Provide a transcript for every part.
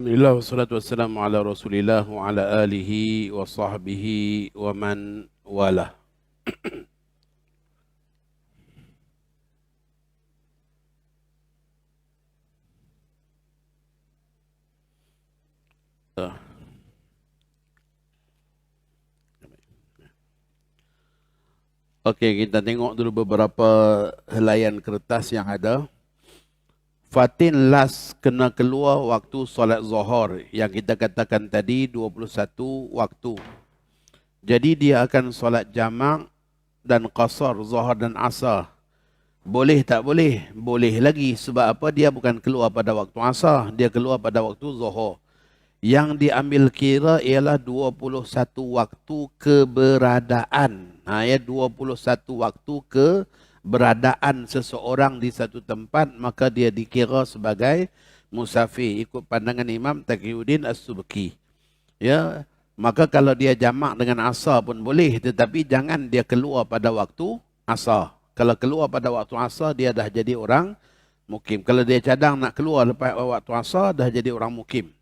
Alhamdulillah wassalatu wassalamu ala Rasulillah wa ala alihi wa sahbihi wa man walah. Okey, kita tengok dulu beberapa helaian kertas yang ada. Fatin las kena keluar waktu solat zuhur yang kita katakan tadi 21 waktu. Jadi dia akan solat jamak dan qasar zuhur dan asar. Boleh tak boleh? Boleh lagi. Sebab apa? Dia bukan keluar pada waktu asar, dia keluar pada waktu zuhur. Yang diambil kira ialah 21 waktu keberadaan. Ya, 21 waktu keberadaan seseorang di satu tempat, maka dia dikira sebagai musafir ikut pandangan Imam Taqiyuddin As-Subki. Ya, maka kalau dia jamak dengan asar pun boleh, tetapi jangan dia keluar pada waktu asar. Kalau keluar pada waktu asar, dia dah jadi orang mukim. Kalau dia cadang nak keluar lepas waktu asar, dah jadi orang mukim.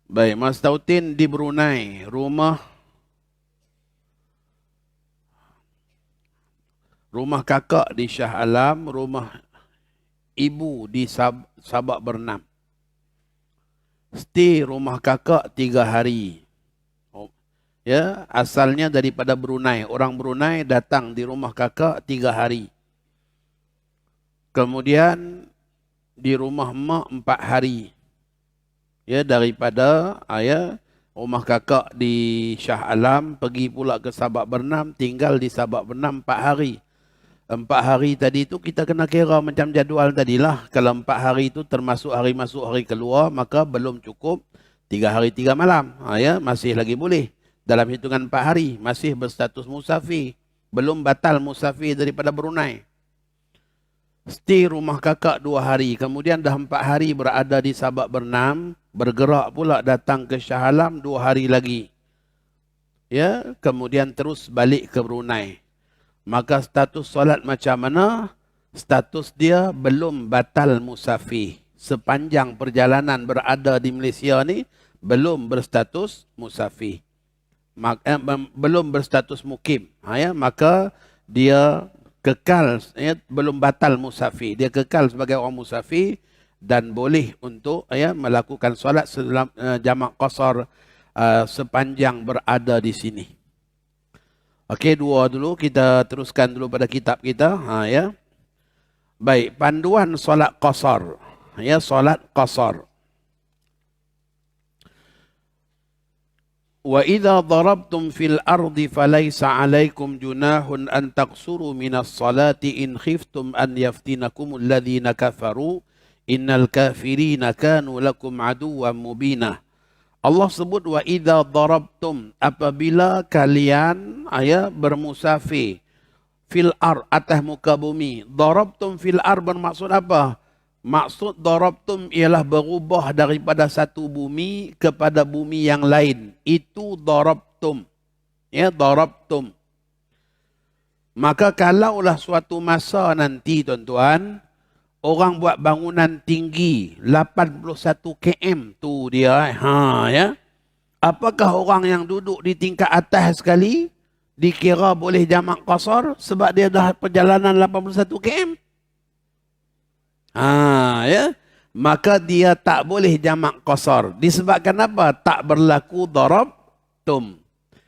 Baik, Mas Tautin di Brunei, rumah kakak di Shah Alam, rumah ibu di Sabak Bernam. Stay rumah kakak 3 hari. Ya, asalnya daripada Brunei. Orang Brunei datang di rumah kakak 3 hari. Kemudian di rumah mak 4 hari. Ya, daripada rumah kakak di Shah Alam pergi pula ke Sabak Bernam, tinggal di Sabak Bernam 4 hari. 4 hari tadi tu kita kena kira macam jadual tadilah. Kalau 4 hari itu termasuk hari masuk hari keluar, maka belum cukup 3 hari 3 malam. Ya, masih lagi boleh. Dalam hitungan 4 hari masih berstatus musafir. Belum batal musafir daripada Brunei. Stay rumah kakak 2 hari. Kemudian dah 4 hari berada di Sabak Bernam. Bergerak pula datang ke Shah Alam 2 hari lagi. Ya, kemudian terus balik ke Brunei. Maka status solat macam mana? Status dia belum batal musafir. Sepanjang perjalanan berada di Malaysia ni, belum berstatus musafir. Belum berstatus mukim. Maka dia kekal, belum batal musafir. Dia kekal sebagai orang musafir dan boleh untuk melakukan solat jamak qasar sepanjang berada di sini. Okey, 2 dulu. Kita teruskan dulu pada kitab kita. Baik, panduan solat qasar. Solat qasar. Wa idza darabtum fil ardi falaysa 'alaykum junahun an taqsuru minas salati in khiftum an yaftinakumul ladzina kafaru innal kafirina kanu lakum aduwwan mubina. Allah sebut wa idza darabtum, apabila kalian bermusafir fil ar, atas muka bumi. Darabtum fil ar bermaksud apa? Maksud darabtum ialah berubah daripada satu bumi kepada bumi yang lain. Itu darabtum. Darabtum. Maka kalaulah suatu masa nanti tuan-tuan, orang buat bangunan tinggi 81 km tu dia. Apakah orang yang duduk di tingkat atas sekali dikira boleh jamak qasar sebab dia dah perjalanan 81 km? Maka dia tak boleh jamak qasar. Disebabkan apa? Tak berlaku darabtum.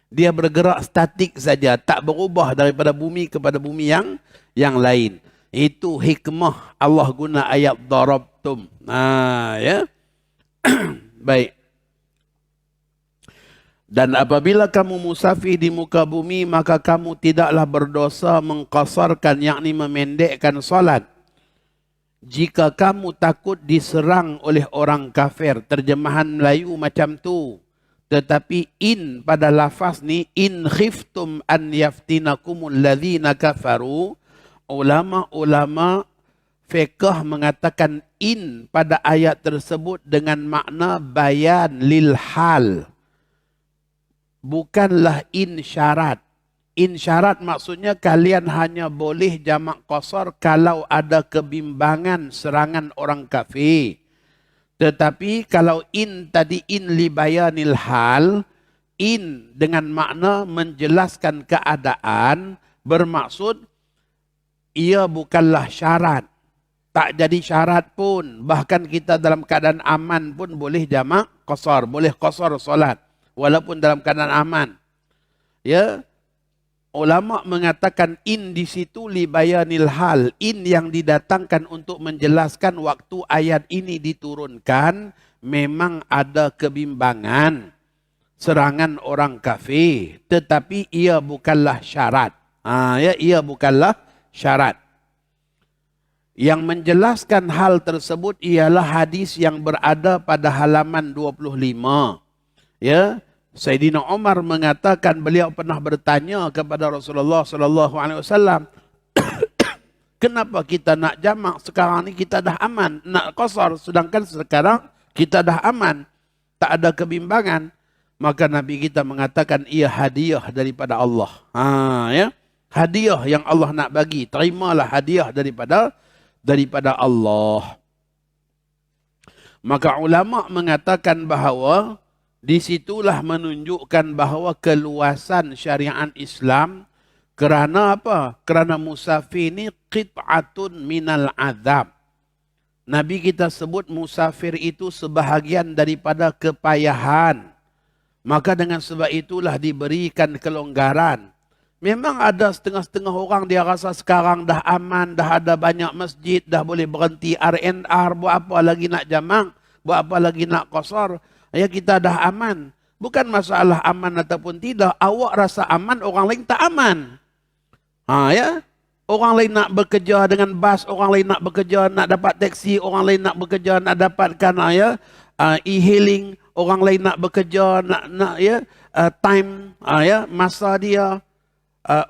Dia bergerak statik saja, tak berubah daripada bumi kepada bumi yang lain. Itu hikmah Allah guna ayat darabtum. Baik. Dan apabila kamu musafir di muka bumi, maka kamu tidaklah berdosa mengqasarkan, yakni memendekkan solat. Jika kamu takut diserang oleh orang kafir. Terjemahan Melayu macam tu. Tetapi in pada lafaz ni, in khiftum an yaftinakumul ladzina kafaru. Ulama-ulama fiqh mengatakan in pada ayat tersebut dengan makna bayan lil hal. Bukanlah in syarat. In syarat maksudnya kalian hanya boleh jamak qasar kalau ada kebimbangan serangan orang kafir. Tetapi kalau in tadi in li bayanil hal, in dengan makna menjelaskan keadaan, bermaksud ia bukanlah syarat. Tak jadi syarat pun. Bahkan kita dalam keadaan aman pun boleh jamak qasar. Boleh qasar solat. Walaupun dalam keadaan aman. Ya, ulama mengatakan in di situ li bayanil hal. In yang didatangkan untuk menjelaskan waktu ayat ini diturunkan. Memang ada kebimbangan. Serangan orang kafir. Tetapi ia bukanlah syarat. Ia bukanlah syarat. Yang menjelaskan hal tersebut ialah hadis yang berada pada halaman 25. Ya, Sayyidina Umar mengatakan beliau pernah bertanya kepada Rasulullah sallallahu alaihi wasallam, kenapa kita nak jamak sekarang ni kita dah aman, nak qasar sedangkan sekarang kita dah aman, tak ada kebimbangan. Maka Nabi kita mengatakan ia hadiah daripada Allah. Ya, hadiah yang Allah nak bagi, terimalah hadiah daripada Allah. Maka ulama mengatakan bahawa disitulah menunjukkan bahawa keluasan syariat Islam kerana apa? Kerana musafir ini qit'atun minal azab. Nabi kita sebut musafir itu sebahagian daripada kepayahan. Maka dengan sebab itulah diberikan kelonggaran. Memang ada setengah-setengah orang dia rasa sekarang dah aman, dah ada banyak masjid, dah boleh berhenti R&R, buat apa lagi nak jamak, buat apa lagi nak qasar. Ya, kita dah aman. Bukan masalah aman ataupun tidak, awak rasa aman, orang lain tak aman. Ya, orang lain nak bekerja dengan bas, orang lain nak bekerja nak dapat taksi, orang lain nak bekerja nak dapatkan e-hailing, orang lain nak bekerja nak time masa dia.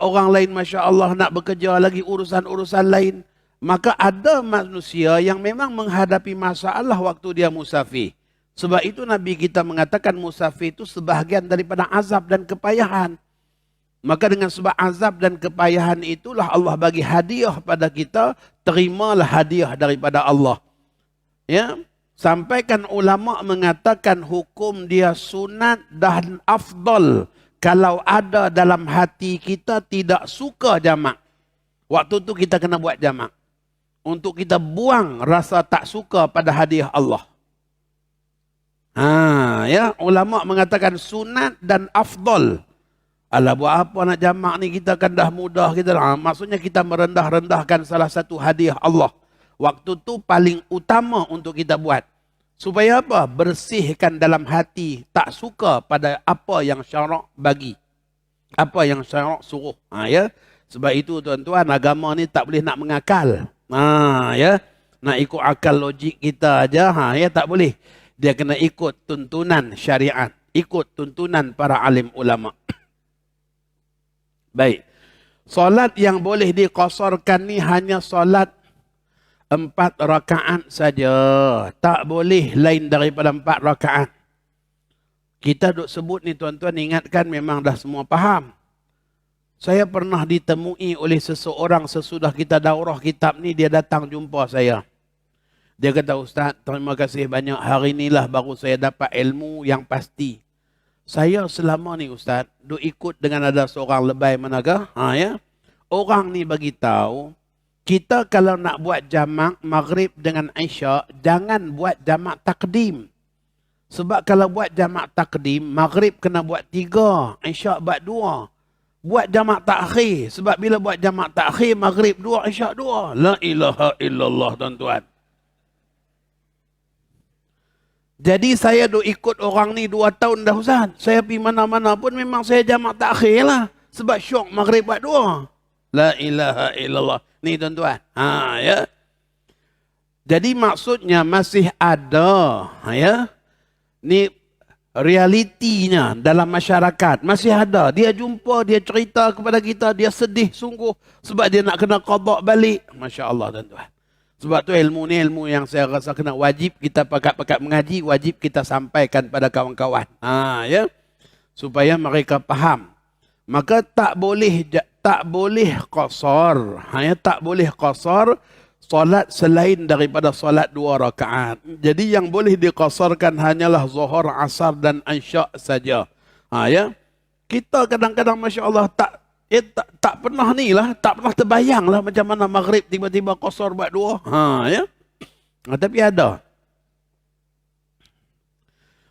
Orang lain Masya Allah nak bekerja lagi urusan-urusan lain. Maka ada manusia yang memang menghadapi masalah waktu dia musafir. Sebab itu Nabi kita mengatakan musafir itu sebahagian daripada azab dan kepayahan. Maka dengan sebab azab dan kepayahan itulah Allah bagi hadiah pada kita. Terimalah hadiah daripada Allah. Ya, sampaikan ulama mengatakan hukum dia sunat dan afdal. Kalau ada dalam hati kita tidak suka jamak, waktu tu kita kena buat jamak. Untuk kita buang rasa tak suka pada hadiah Allah. Ya, ulama mengatakan sunat dan afdal. Alah, buat apa nak jamak ni, kita kan dah mudah kita. Maksudnya kita merendah-rendahkan salah satu hadiah Allah. Waktu tu paling utama untuk kita buat. Supaya apa? Bersihkan dalam hati. Tak suka pada apa yang syarak bagi. Apa yang syarak suruh. Ya. Sebab itu tuan-tuan, agama ni tak boleh nak mengakal. Ya. Nak ikut akal logik kita aja. Ya, tak boleh. Dia kena ikut tuntunan syariat. Ikut tuntunan para alim ulama. Baik. Solat yang boleh diqasarkan ni hanya solat 4 rakaat saja. Tak boleh lain daripada 4 rakaat. Kita duk sebut ni tuan-tuan, ingatkan memang dah semua faham. Saya pernah ditemui oleh seseorang sesudah kita daurah kitab ni, dia datang jumpa saya. Dia kata, Ustaz, terima kasih banyak. Hari inilah baru saya dapat ilmu yang pasti. Saya selama ni Ustaz, duk ikut dengan ada seorang lebay manakah? Ya. Orang ni bagi tahu, kita kalau nak buat jamak maghrib dengan isyak, jangan buat jamak takdim. Sebab kalau buat jamak takdim, maghrib kena buat 3, isyak buat 2. Buat jamak takhir. Sebab bila buat jamak takhir, maghrib 2, isyak 2. La ilaha illallah tuan-tuan. Jadi saya duk ikut orang ni 2 tahun dah Ustaz. Saya pergi mana-mana pun memang saya jamak takhir lah. Sebab syok maghrib buat 2. La ilaha illallah. Ni tuan-tuan. Ya. Jadi maksudnya masih ada. Ya. Ni realitinya dalam masyarakat. Masih ada. Dia jumpa, dia cerita kepada kita. Dia sedih sungguh. Sebab dia nak kena qada balik. Masya Allah tuan-tuan. Sebab tu ilmu ni ilmu yang saya rasa kena wajib kita pakat-pakat mengaji. Wajib kita sampaikan pada kawan-kawan. Ya. Supaya mereka faham. Maka tak boleh qasar. Tak boleh qasar solat selain daripada solat 2 rakaat. Jadi yang boleh diqasarkan hanyalah zuhur, asar dan isyak saja. Ya. Kita kadang-kadang masya-Allah tak pernah ni lah, tak pernah terbayang lah macam mana maghrib tiba-tiba qasar buat 2. Ya. Tapi ada.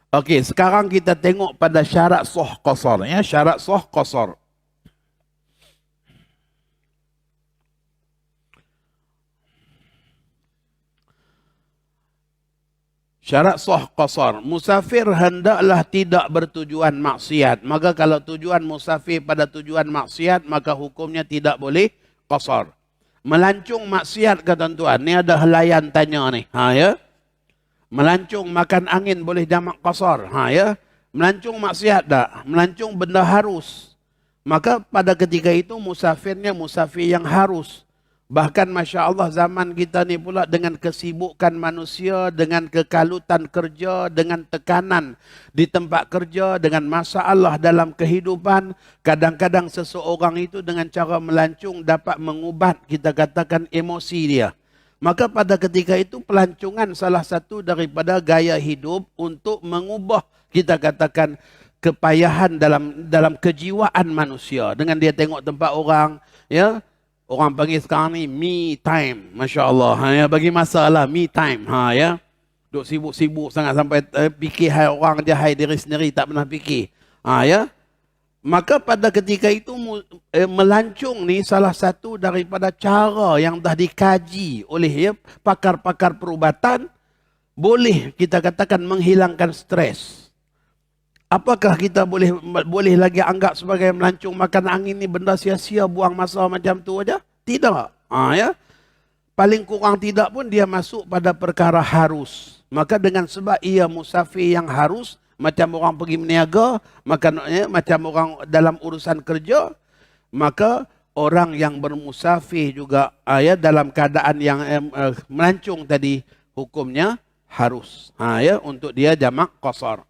Okey, sekarang kita tengok pada syarat sah qasar, ya, syarat sah qasar. Syarat sah qasar, musafir hendaklah tidak bertujuan maksiat. Maka kalau tujuan musafir pada tujuan maksiat, maka hukumnya tidak boleh qasar. Melancung maksiat ke tuan-tuan, ni ada helayan tanya ni. Ya. Melancung makan angin boleh jamak qasar. Ya. Melancung maksiat tak? Melancung benda harus. Maka pada ketika itu musafirnya musafir yang harus. Bahkan Masya Allah zaman kita ni pula dengan kesibukan manusia, dengan kekalutan kerja, dengan tekanan di tempat kerja, dengan masalah dalam kehidupan. Kadang-kadang seseorang itu dengan cara melancung dapat mengubat, kita katakan, emosi dia. Maka pada ketika itu pelancongan salah satu daripada gaya hidup untuk mengubah, kita katakan, kepayahan dalam kejiwaan manusia. Dengan dia tengok tempat orang, ya, orang panggil sekarang ni me time, Masya Allah. Ya, bagi masalah me time. Ya, duk sibuk-sibuk sangat sampai fikir hai orang je, hai diri sendiri tak pernah fikir. Ya. Maka pada ketika itu melancung ni salah satu daripada cara yang dah dikaji oleh pakar-pakar perubatan, boleh kita katakan menghilangkan stres. Apakah kita boleh lagi anggap sebagai melancung makan angin ni benda sia-sia, buang masa macam tu aja? Tidak. Ya. Paling kurang tidak pun dia masuk pada perkara harus. Maka dengan sebab ia musafir yang harus, macam orang pergi meniaga, macam orang dalam urusan kerja, maka orang yang bermusafir juga dalam keadaan yang melancung tadi, hukumnya harus. Ya, untuk dia jamak qasar.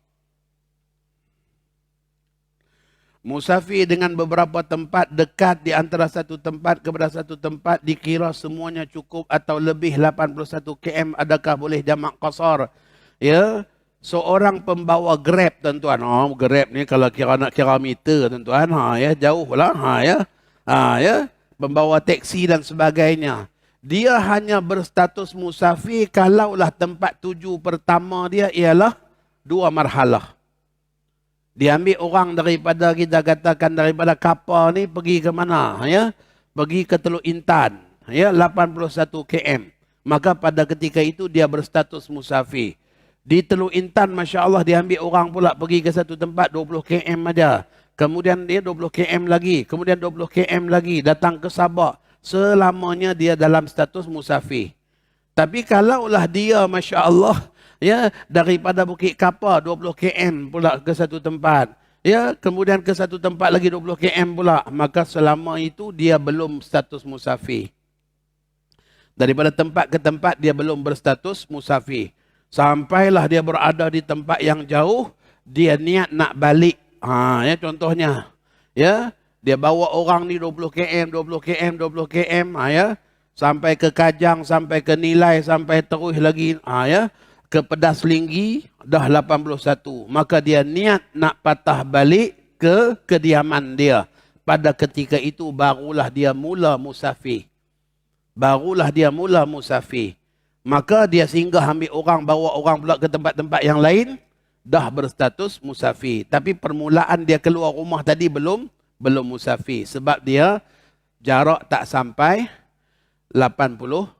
Musafir dengan beberapa tempat dekat di antara satu tempat kepada satu tempat dikira semuanya cukup atau lebih 81 km, adakah boleh jamak qasar? Ya. Seorang pembawa Grab, tuan-tuan. Grab ni kalau nak kira meter, tuan-tuan. Ya, jauh lah. Ya. Pembawa teksi dan sebagainya. Dia hanya berstatus musafir kalaulah tempat tuju pertama dia ialah 2 marhalah. Dia ambil orang daripada, kita katakan, daripada kapal ni pergi ke mana? Ya, pergi ke Teluk Intan. Ya, 81 km. Maka pada ketika itu dia berstatus musafir. Di Teluk Intan, Masya Allah, dia ambil orang pula pergi ke satu tempat 20 km aja. Kemudian dia 20 km lagi. Kemudian 20 km lagi. Datang ke Sabah. Selamanya dia dalam status musafir. Tapi kalaulah dia, Masya Allah, ya, daripada Bukit Kapar 20 km pula ke satu tempat. Ya, kemudian ke satu tempat lagi 20 km pula. Maka selama itu dia belum status musafir. Daripada tempat ke tempat dia belum berstatus musafir. Sampailah dia berada di tempat yang jauh, dia niat nak balik. Ya, contohnya, ya, dia bawa orang ni 20 km, 20 km, 20 km, ya, sampai ke Kajang, sampai ke Nilai, sampai terus lagi, ya, ke Pedas Linggi, dah 81. Maka dia niat nak patah balik ke kediaman dia. Pada ketika itu barulah dia mula musafir. Maka dia singgah ambil orang, bawa orang pula ke tempat-tempat yang lain, dah berstatus musafir. Tapi permulaan dia keluar rumah tadi belum musafir. Sebab dia jarak tak sampai 81.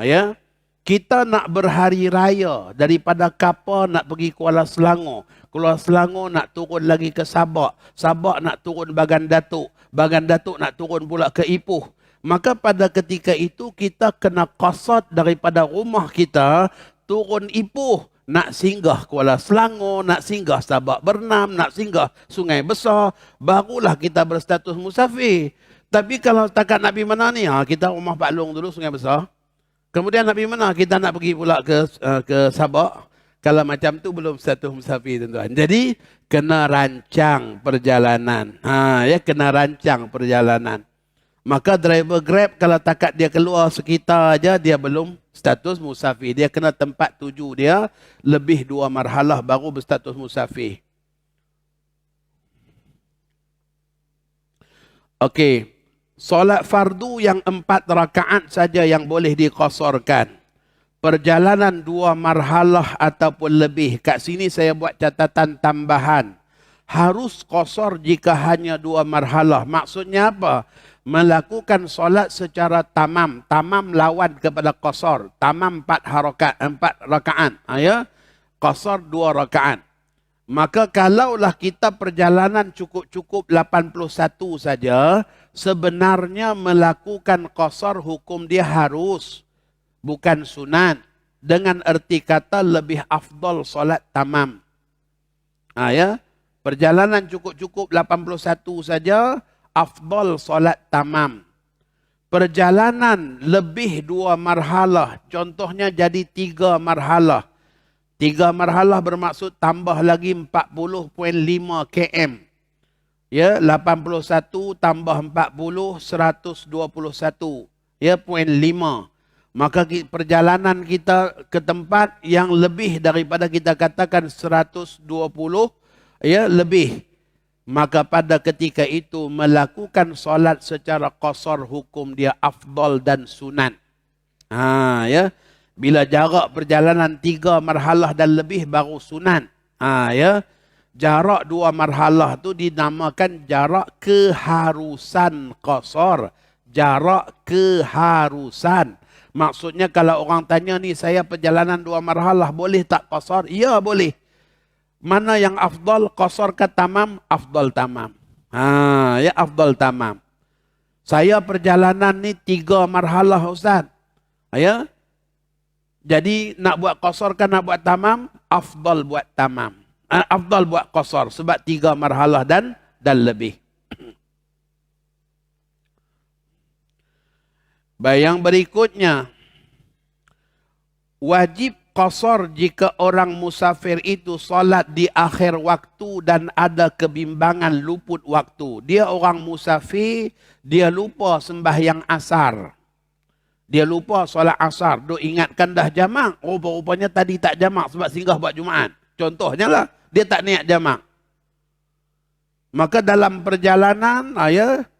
Ya. Kita nak berhari raya daripada kapal nak pergi Kuala Selangor. Kuala Selangor nak turun lagi ke Sabak. Sabak nak turun Bagan Datuk. Bagan Datuk nak turun pula ke Ipoh. Maka pada ketika itu kita kena qasad daripada rumah kita turun Ipoh, nak singgah Kuala Selangor, nak singgah Sabak Bernam, nak singgah Sungai Besar, barulah kita berstatus musafir. Tapi kalau setakat nak pergi mana ni, kita rumah Pak Long dulu Sungai Besar. Kemudian nak pergi mana? Kita nak pergi pula ke Sabak. Kalau macam tu belum status musafir tuan-tuan. Jadi kena rancang perjalanan. Ya kena rancang perjalanan. Maka driver Grab kalau takat dia keluar sekitar aja dia belum status musafir. Dia kena tempat tuju dia lebih 2 marhalah baru berstatus musafir. Okey. Solat fardu yang 4 rakaat saja yang boleh diqasarkan. Perjalanan 2 marhalah ataupun lebih. Kat sini saya buat catatan tambahan. Harus qasar jika hanya 2 marhalah. Maksudnya apa? Melakukan solat secara tamam. Tamam lawan kepada qasar. Tamam 4 rakaat. Ya? Qasar 2 rakaat. Maka kalaulah kita perjalanan cukup-cukup 81 saja, sebenarnya melakukan qasar hukum dia harus. Bukan sunat. Dengan erti kata lebih afdal solat tamam. Ya? Perjalanan cukup-cukup 81 saja, afdal solat tamam. Perjalanan lebih 2 marhalah. Contohnya jadi 3 marhalah. 3 marhalah bermaksud tambah lagi 40.5 km. Ya, 81 tambah 40, 121. Ya, 0.5. Maka perjalanan kita ke tempat yang lebih daripada kita katakan 120, ya, lebih. Maka pada ketika itu melakukan solat secara qasar hukum dia afdal dan sunat. Ya. Bila jarak perjalanan 3 marhalah dan lebih baru sunat. Ya. Jarak 2 marhalah tu dinamakan jarak keharusan qasar. Jarak keharusan. Maksudnya kalau orang tanya ni, saya perjalanan 2 marhalah boleh tak qasar? Ya boleh. Mana yang afdal, qasar ke tamam? Afdal tamam. Ya afdal tamam. Saya perjalanan ni 3 marhalah Ustaz. Ya. Jadi nak buat qasar kan nak buat tamam? Afdal buat tamam. Afdal buat qasar sebab 3 marhalah dan lebih. Baik, yang berikutnya. Wajib qasar jika orang musafir itu solat di akhir waktu dan ada kebimbangan luput waktu. Dia orang musafir, dia lupa sembahyang asar. Dia lupa solat asar. Duk ingatkan dah jamak. Rupa-rupanya tadi tak jamak sebab singgah buat Jumaat. Contohnya lah, dia tak niat jamak. Maka dalam perjalanan,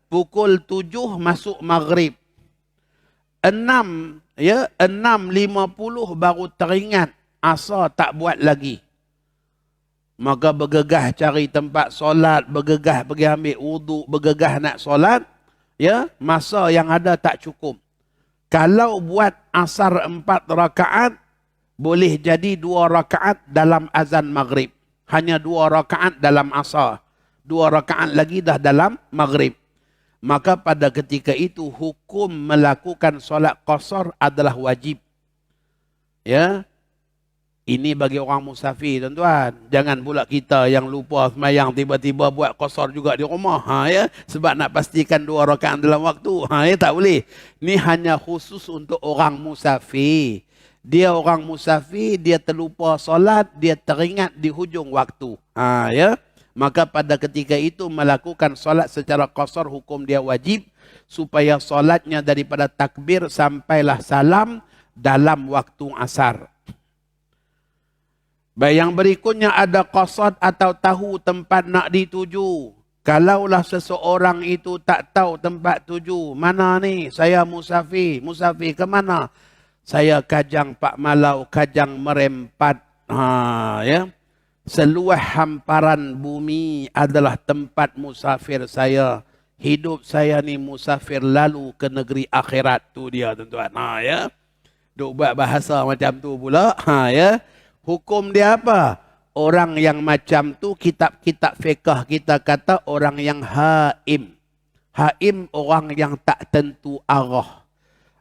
pukul 7 masuk maghrib. 6.50 baru teringat asar tak buat lagi. Maka bergegah cari tempat solat, bergegah pergi ambil wuduk, bergegah nak solat, ya, masa yang ada tak cukup. Kalau buat asar 4 rakaat, boleh jadi 2 rakaat dalam azan maghrib. Hanya 2 rakaat dalam asar. 2 rakaat lagi dah dalam maghrib. Maka pada ketika itu hukum melakukan solat qasar adalah wajib. Ya. Ini bagi orang musafir tuan-tuan. Jangan pula kita yang lupa sembahyang tiba-tiba buat qasar juga di rumah. Ya. Sebab nak pastikan 2 rakaat dalam waktu. Ya, tak boleh. Ini hanya khusus untuk orang musafir. Dia orang musafir, dia terlupa solat, dia teringat di hujung waktu. Ya. Maka pada ketika itu melakukan solat secara qasar hukum dia wajib supaya solatnya daripada takbir sampailah salam dalam waktu asar. Baik, yang berikutnya ada qasad atau tahu tempat nak dituju. Kalaulah seseorang itu tak tahu tempat tuju, mana ni? Saya musafir. Musafir ke mana? Saya Kajang Pak Malau, Kajang Merempat. Ya. Seluas hamparan bumi adalah tempat musafir saya. Hidup saya ni musafir lalu ke negeri akhirat. Tu dia tuan-tuan. Ya. Duk buat bahasa macam tu pula. Ya. Hukum dia apa? Orang yang macam tu kitab-kitab fiqh kita kata orang yang haim. Haim orang yang tak tentu arah.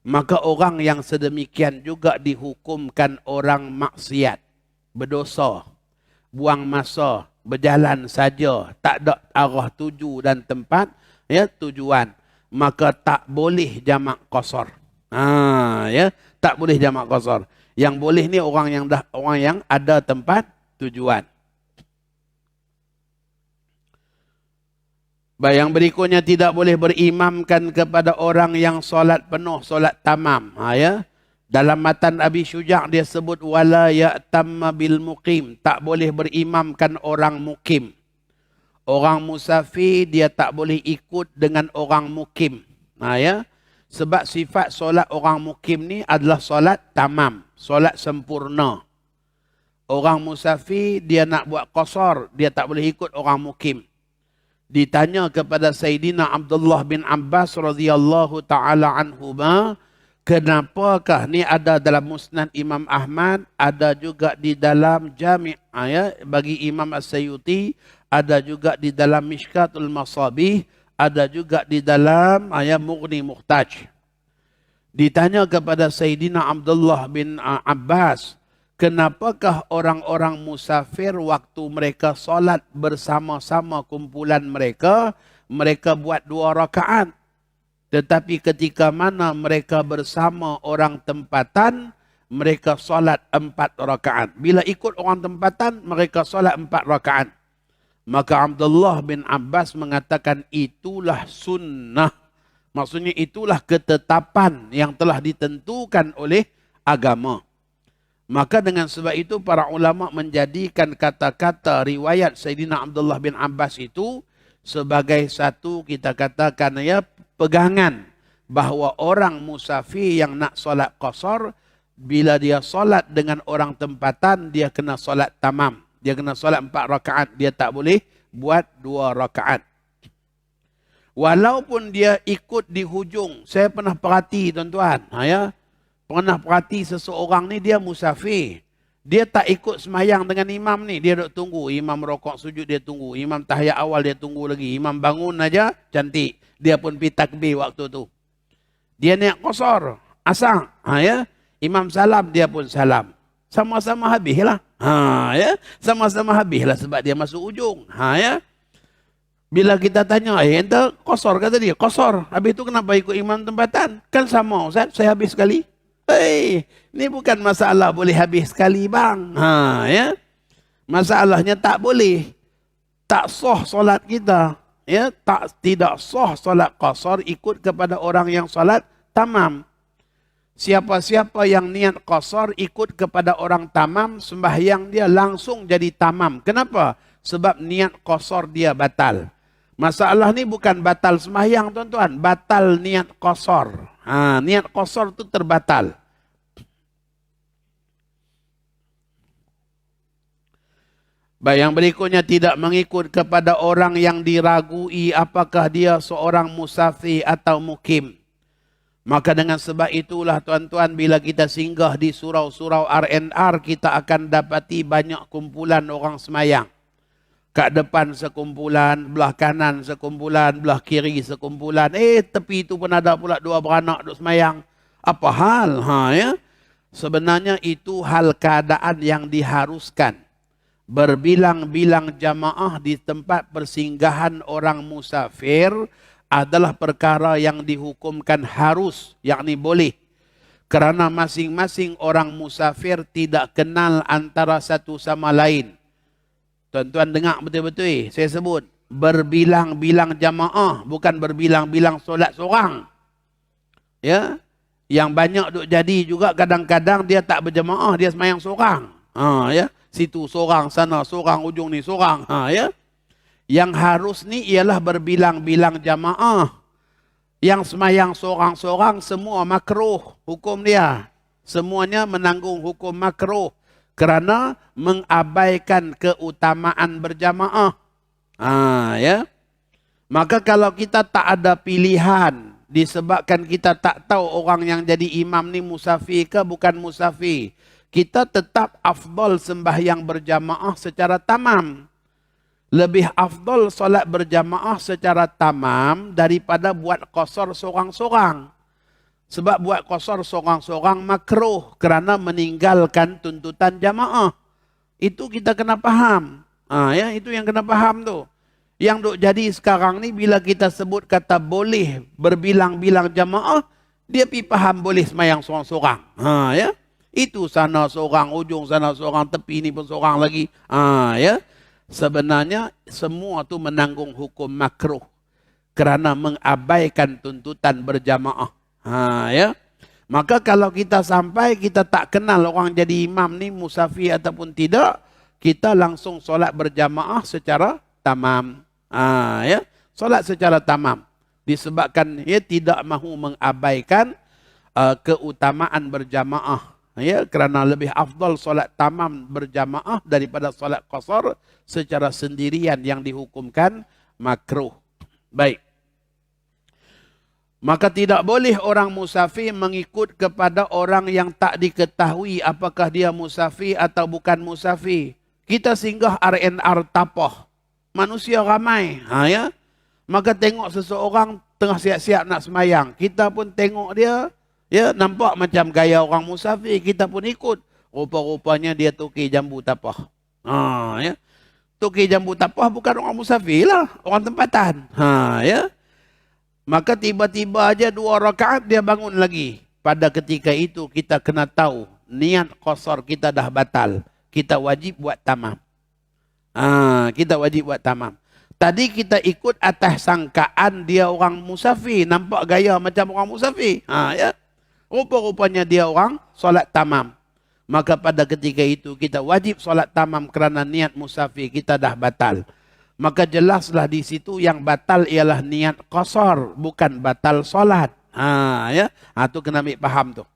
Maka orang yang sedemikian juga dihukumkan orang maksiat. Berdosa. Buang masa, berjalan saja, tak ada arah tuju dan tempat, ya, tujuan. Maka tak boleh jamak qasar. Ya, tak boleh jamak qasar. Yang boleh ni orang yang ada tempat tujuan. Baik, yang berikutnya tidak boleh berimamkan kepada orang yang solat penuh, solat tamam. Ya. Dalam matan Abi Syuja' dia sebut wala ya'tamma bil muqim, tak boleh berimamkan orang mukim. Orang musafir dia tak boleh ikut dengan orang mukim. Ya. Sebab sifat solat orang mukim ni adalah solat tamam, solat sempurna. Orang musafir dia nak buat qasar, dia tak boleh ikut orang mukim. Ditanya kepada Sayyidina Abdullah bin Abbas radhiyallahu taala anhuma, kenapakah ni ada dalam Musnad Imam Ahmad, ada juga di dalam Jami' ya bagi Imam As-Sayyuti, ada juga di dalam Mishkatul Masabih, ada juga di dalam Mughni Muhtaj. Ditanya kepada Sayyidina Abdullah bin Abbas, kenapakah orang-orang musafir waktu mereka solat bersama-sama kumpulan mereka, mereka buat 2 rakaat. Tetapi ketika mana mereka bersama orang tempatan, mereka solat 4 rakaat. Bila ikut orang tempatan, mereka solat 4 rakaat. Maka Abdullah bin Abbas mengatakan itulah sunnah. Maksudnya itulah ketetapan yang telah ditentukan oleh agama. Maka dengan sebab itu para ulama menjadikan kata-kata riwayat Sayyidina Abdullah bin Abbas itu sebagai satu kita katakan pegangan bahawa orang musafir yang nak solat qasar, bila dia solat dengan orang tempatan dia kena solat tamam. Dia kena solat 4 rakaat, dia tak boleh buat 2 rakaat. Walaupun dia ikut di hujung, saya pernah perhati tuan-tuan, pernah perhati seseorang ni dia musafir. Dia tak ikut semayang dengan imam ni. Dia duduk tunggu. Imam rokok sujud dia tunggu. Imam tahiyat awal dia tunggu lagi. Imam bangun aja cantik. Dia pun pergi takbir waktu tu. Dia niat qasar. Asang. Imam salam dia pun salam. Sama-sama habislah. Sama-sama habislah sebab dia masuk ujung. Bila kita tanya, ente qasar kata dia. Qasar. Habis tu kenapa ikut imam tempatan? Kan sama Ustaz, saya habis sekali. Ni bukan masalah boleh habis sekali bang. Masalahnya tak boleh. Tak sah solat kita. Tidak sah solat qasar ikut kepada orang yang solat tamam. Siapa-siapa yang niat qasar ikut kepada orang tamam, sembahyang dia langsung jadi tamam. Kenapa? Sebab niat qasar dia batal. Masalah ni bukan batal sembahyang tuan-tuan, batal niat qasar. Niat qasar tu terbatal. Baik, yang berikutnya tidak mengikut kepada orang yang diragui apakah dia seorang musafir atau mukim. Maka dengan sebab itulah tuan-tuan, bila kita singgah di surau-surau RNR, kita akan dapati banyak kumpulan orang semayang. Kat depan sekumpulan, belah kanan sekumpulan, belah kiri sekumpulan. Tepi itu pun ada pula 2 beranak duk semayang. Apa hal? Sebenarnya itu hal keadaan yang diharuskan. Berbilang-bilang jamaah di tempat persinggahan orang musafir adalah perkara yang dihukumkan harus, yakni boleh. Kerana masing-masing orang musafir tidak kenal antara satu sama lain. Tuan-tuan dengar betul-betul saya sebut. Berbilang-bilang jamaah, bukan berbilang-bilang solat seorang. Yang banyak duk jadi juga kadang-kadang dia tak berjamaah, dia semayang seorang. Situ seorang, sana seorang, ujung ni seorang. Yang harus ni ialah berbilang-bilang jamaah. Yang semayang seorang-seorang semua makruh hukum dia. Semuanya menanggung hukum makruh. Kerana mengabaikan keutamaan berjamaah. Maka kalau kita tak ada pilihan, disebabkan kita tak tahu orang yang jadi imam ni musafir ke bukan musafir, kita tetap afdal sembahyang berjamaah secara tamam. Lebih afdal solat berjamaah secara tamam daripada buat qasar seorang-seorang. Sebab buat qasar seorang-seorang makruh kerana meninggalkan tuntutan jamaah. Itu kita kena faham. Itu yang kena faham tu. Yang duk jadi sekarang ni bila kita sebut kata boleh berbilang-bilang jamaah, dia pi faham boleh semayang seorang-seorang. Itu sana seorang ujung, sana seorang tepi, ni pun seorang lagi. Ya. Sebenarnya semua tu menanggung hukum makruh kerana mengabaikan tuntutan berjamaah. Ya. Maka kalau kita sampai kita tak kenal orang jadi imam ni musafir ataupun tidak, kita langsung solat berjamaah secara tamam. Ya. Solat secara tamam. Disebabkan ia tidak mahu mengabaikan keutamaan berjamaah. Ya, kerana lebih afdal solat tamam berjamaah daripada solat qasar secara sendirian yang dihukumkan makruh. Baik. Maka tidak boleh orang musafir mengikut kepada orang yang tak diketahui apakah dia musafir atau bukan musafir. Kita singgah RNR Tapah. Manusia ramai. Ya. Maka tengok seseorang tengah siap-siap nak semayang. Kita pun tengok dia. Ya, nampak macam gaya orang musafir, kita pun ikut. Rupa-rupanya dia tukir jambu tapah. Ya. Tukir jambu tapah bukan orang musafir lah, orang tempatan. Ya. Maka tiba-tiba aja 2 rakaat dia bangun lagi. Pada ketika itu kita kena tahu niat qasar kita dah batal. Kita wajib buat tamam. Kita wajib buat tamam. Tadi kita ikut atas sangkaan dia orang musafir, nampak gaya macam orang musafir. Ya. Rupa-rupanya dia orang solat tamam. Maka pada ketika itu kita wajib solat tamam kerana niat musafir kita dah batal. Maka jelaslah di situ yang batal ialah niat qasar, bukan batal solat. Ya, tu kena ambil faham tu.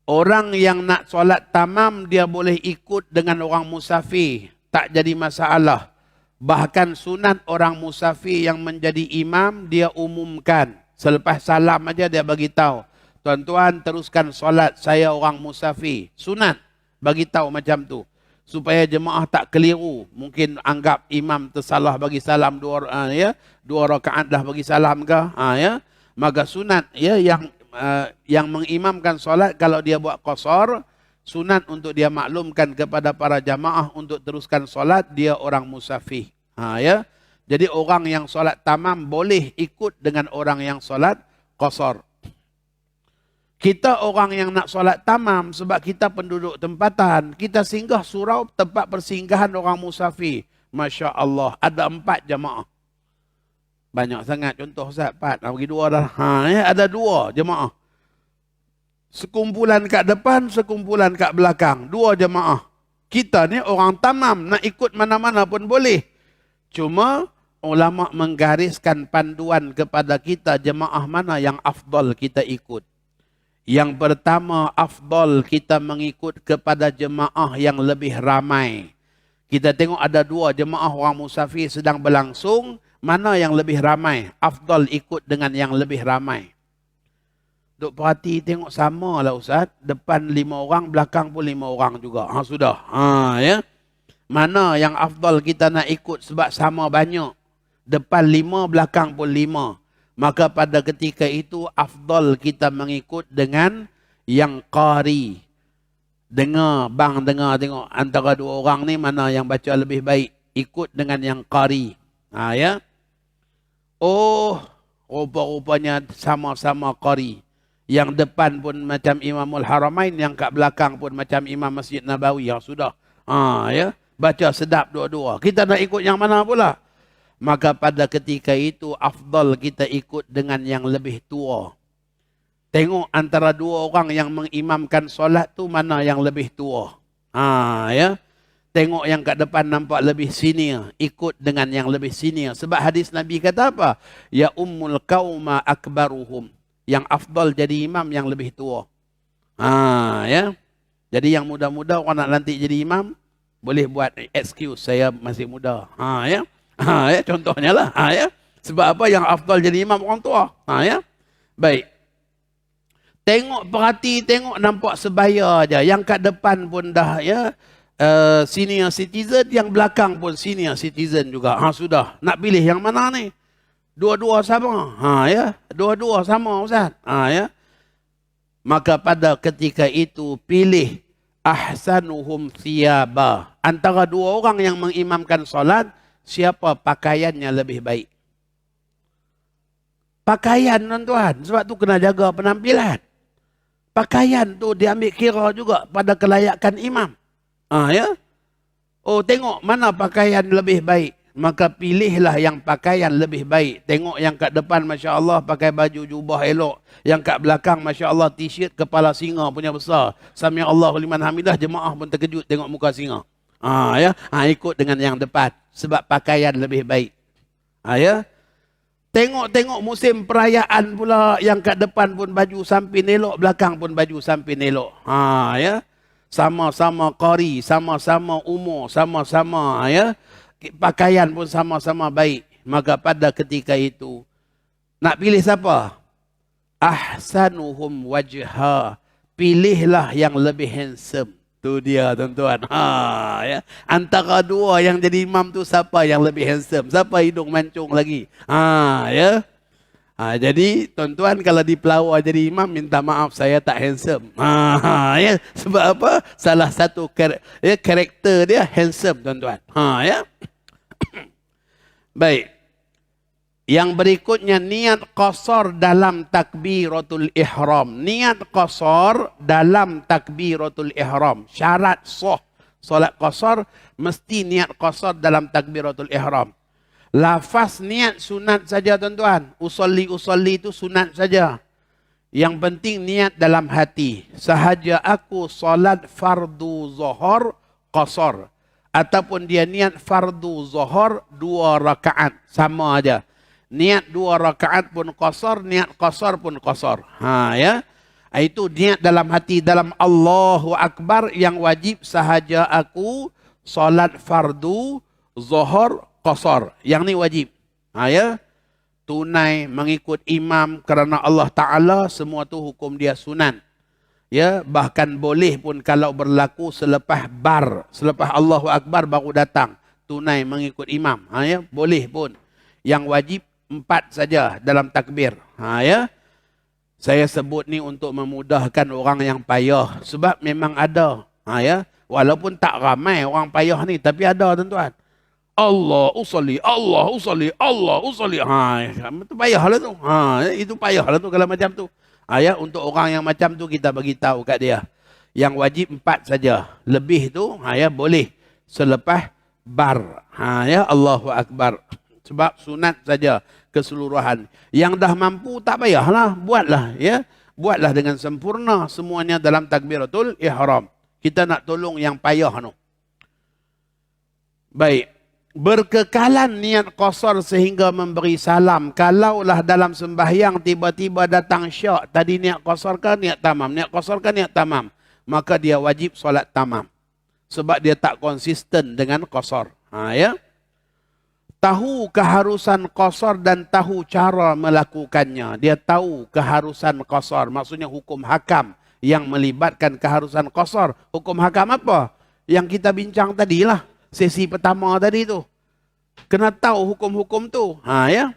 Orang yang nak solat tamam dia boleh ikut dengan orang musafir, tak jadi masalah. Bahkan sunat orang musafir yang menjadi imam dia umumkan. Selepas salam aja dia bagi tahu, tuan-tuan teruskan solat, saya orang musafir. Sunat bagi tahu macam tu supaya jemaah tak keliru. Mungkin anggap imam tersalah bagi salam 2 rakaat dah bagi salam ke? Ya. Maka sunat ya yang mengimamkan solat kalau dia buat qasar, sunat untuk dia maklumkan kepada para jamaah untuk teruskan solat dia orang musafir. Ya. Jadi orang yang solat tamam boleh ikut dengan orang yang solat qasar. Kita orang yang nak solat tamam sebab kita penduduk tempatan, kita singgah surau tempat persinggahan orang musafir. Masya Allah, ada 4 jamaah. Banyak sangat contoh Ustaz, 4. Nak bagi 2 dah. Ya, ada 2 jemaah. Sekumpulan kat depan, sekumpulan kat belakang. 2 jemaah. Kita ni orang tamam, nak ikut mana-mana pun boleh. Cuma ulama menggariskan panduan kepada kita jemaah mana yang afdal kita ikut. Yang pertama, afdal kita mengikut kepada jemaah yang lebih ramai. Kita tengok ada 2 jemaah orang musafir sedang berlangsung, mana yang lebih ramai? Afdal ikut dengan yang lebih ramai. Duk perhati tengok sama lah Ustaz. Depan 5 orang, belakang pun 5 orang juga. Sudah. Ya. Mana yang afdal kita nak ikut sebab sama banyak. Depan 5, belakang pun 5. Maka pada ketika itu afdal kita mengikut dengan yang qari. Dengar tengok antara 2 orang ni mana yang baca lebih baik. Ikut dengan yang qari. Ya. Oh, rupa-rupanya sama-sama qari. Yang depan pun macam Imamul Haramain, yang kat belakang pun macam Imam Masjid Nabawi. Sudah. Ya. Baca sedap dua-dua. Kita nak ikut yang mana pula? Maka pada ketika itu afdal kita ikut dengan yang lebih tua. Tengok antara 2 orang yang mengimamkan solat tu mana yang lebih tua. Ya. Tengok yang kat depan nampak lebih senior, ikut dengan yang lebih senior. Sebab hadis Nabi kata apa? Ya ummul qauma akbaruhum. Yang afdal jadi imam yang lebih tua. Ya. Jadi yang muda-muda orang nak lantik jadi imam, boleh buat excuse saya masih muda. Ya. Ya, contohnya lah. Ya. Sebab apa? Yang afdal jadi imam orang tua. Ya. Baik. Tengok, perhati, tengok nampak sebaya aja. Yang kat depan pun dah ya senior citizen, yang belakang pun senior citizen juga. Sudah. Nak pilih yang mana ni? Dua-dua sama. Ya. Dua-dua sama Ustaz. Ya. Maka pada ketika itu pilih ahsanuhum thiyaba. Antara 2 orang yang mengimamkan solat, siapa pakaiannya lebih baik? Pakaian tuan-tuan. Sebab tu kena jaga penampilan. Pakaian tu diambil kira juga pada kelayakan imam. Ya. Oh, tengok mana pakaian lebih baik. Maka pilihlah yang pakaian lebih baik. Tengok yang kat depan, Masya Allah, pakai baju jubah elok. Yang kat belakang, Masya Allah, t-shirt kepala singa punya besar. Sami Allahu liman hamidah, jemaah pun terkejut tengok muka singa. Ya. Ikut dengan yang depan. Sebab pakaian lebih baik. Ya. Tengok musim perayaan pula, yang kat depan pun baju sampin elok, belakang pun baju sampin elok. Ya. Sama-sama qari, sama-sama umur, sama-sama ya. Pakaian pun sama-sama baik. Maka pada ketika itu, nak pilih siapa? Ahsanuhum wajha. Pilihlah yang lebih handsome. Tu dia tuan-tuan. Ya. Antara dua yang jadi imam tu, siapa yang lebih handsome? Siapa hidung mancung lagi? Ya. Jadi tuan-tuan kalau dipelawar jadi imam, minta maaf saya tak handsome. Ya. Sebab apa? Salah satu karakter dia handsome tuan-tuan. Ya. Baik. Yang berikutnya, niat qasar dalam takbiratul ihram. Niat qasar dalam takbiratul ihram. Syarat sah solat qasar mesti niat qasar dalam takbiratul ihram. Lafaz niat sunat saja tuan-tuan. Usolli itu sunat saja. Yang penting niat dalam hati. Sahaja aku solat fardu zuhur qasar. Ataupun dia niat fardu zuhur 2 rakaat. Sama aja. Niat 2 rakaat pun qasar, niat qasar pun qasar. Ya. Itu niat dalam hati, dalam Allahu Akbar yang wajib sahaja aku solat fardu zuhur qasar. Yang ni wajib. Ya. Tunai mengikut imam kerana Allah Ta'ala, semua tu hukum dia sunan. Ya, bahkan boleh pun kalau berlaku selepas selepas Allahu Akbar baru datang. Tunai mengikut imam. Ya, boleh pun. Yang wajib 4 saja dalam takbir. Ya. Saya sebut ni untuk memudahkan orang yang payah. Sebab memang ada. Ya. Walaupun tak ramai orang payah ni, tapi ada tuan-tuan. Allah usolli, Allah usolli, Allah usolli. Itu payahlah tu. Itu payahlah tu kalau macam tu. Ya, untuk orang yang macam tu kita bagi tahu kat dia. Yang wajib 4 saja. Lebih tu ya boleh selepas bar. Ya, Allahu Akbar. Sebab sunat saja keseluruhan. Yang dah mampu tak payahlah, buatlah ya. Buatlah dengan sempurna semuanya dalam takbiratul ihram. Kita nak tolong yang payah tu. Baik. Berkekalan niat qasar sehingga memberi salam. Kalaulah dalam sembahyang tiba-tiba datang syak, tadi niat qasar kan niat tamam, niat qasar kan niat tamam, maka dia wajib solat tamam. Sebab dia tak konsisten dengan qasar. Ya. Tahu keharusan qasar dan tahu cara melakukannya. Dia tahu keharusan qasar, maksudnya hukum hakam yang melibatkan keharusan qasar. Hukum hakam apa? Yang kita bincang tadilah. Sesi pertama tadi tu. Kena tahu hukum-hukum tu. Ya.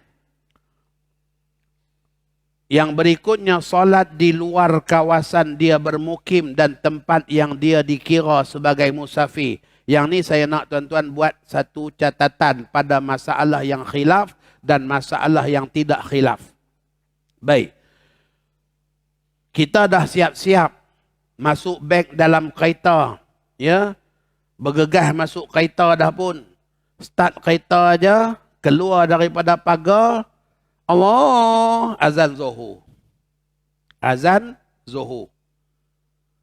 Yang berikutnya, solat di luar kawasan dia bermukim dan tempat yang dia dikira sebagai musafir. Yang ni saya nak tuan-tuan buat satu catatan pada masalah yang khilaf dan masalah yang tidak khilaf. Baik. Kita dah siap-siap masuk beg dalam kereta. Ya. Bergegas masuk kereta dah pun. Start kereta aja, keluar daripada pagar, Allah, azan zuhur. Azan zuhur.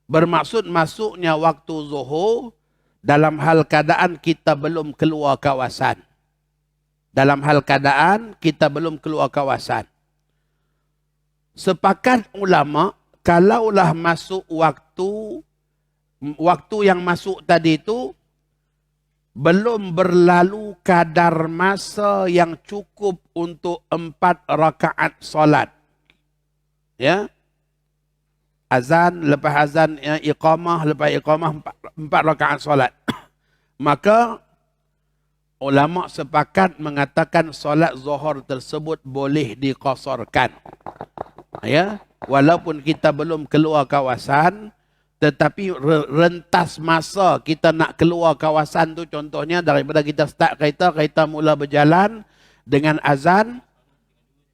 Bermaksud masuknya waktu zuhur dalam hal keadaan kita belum keluar kawasan. Dalam hal keadaan kita belum keluar kawasan. Sepakat ulama, kalaulah masuk waktu yang masuk tadi itu belum berlalu kadar masa yang cukup untuk 4 rakaat solat. Ya. Azan, lepas azan, ya, iqamah, lepas iqamah 4 rakaat solat. Maka ulama sepakat mengatakan solat zuhur tersebut boleh diqasarkan. Ya, walaupun kita belum keluar kawasan, tetapi rentas masa kita nak keluar kawasan tu, contohnya daripada kita start kereta, kereta mula berjalan dengan azan,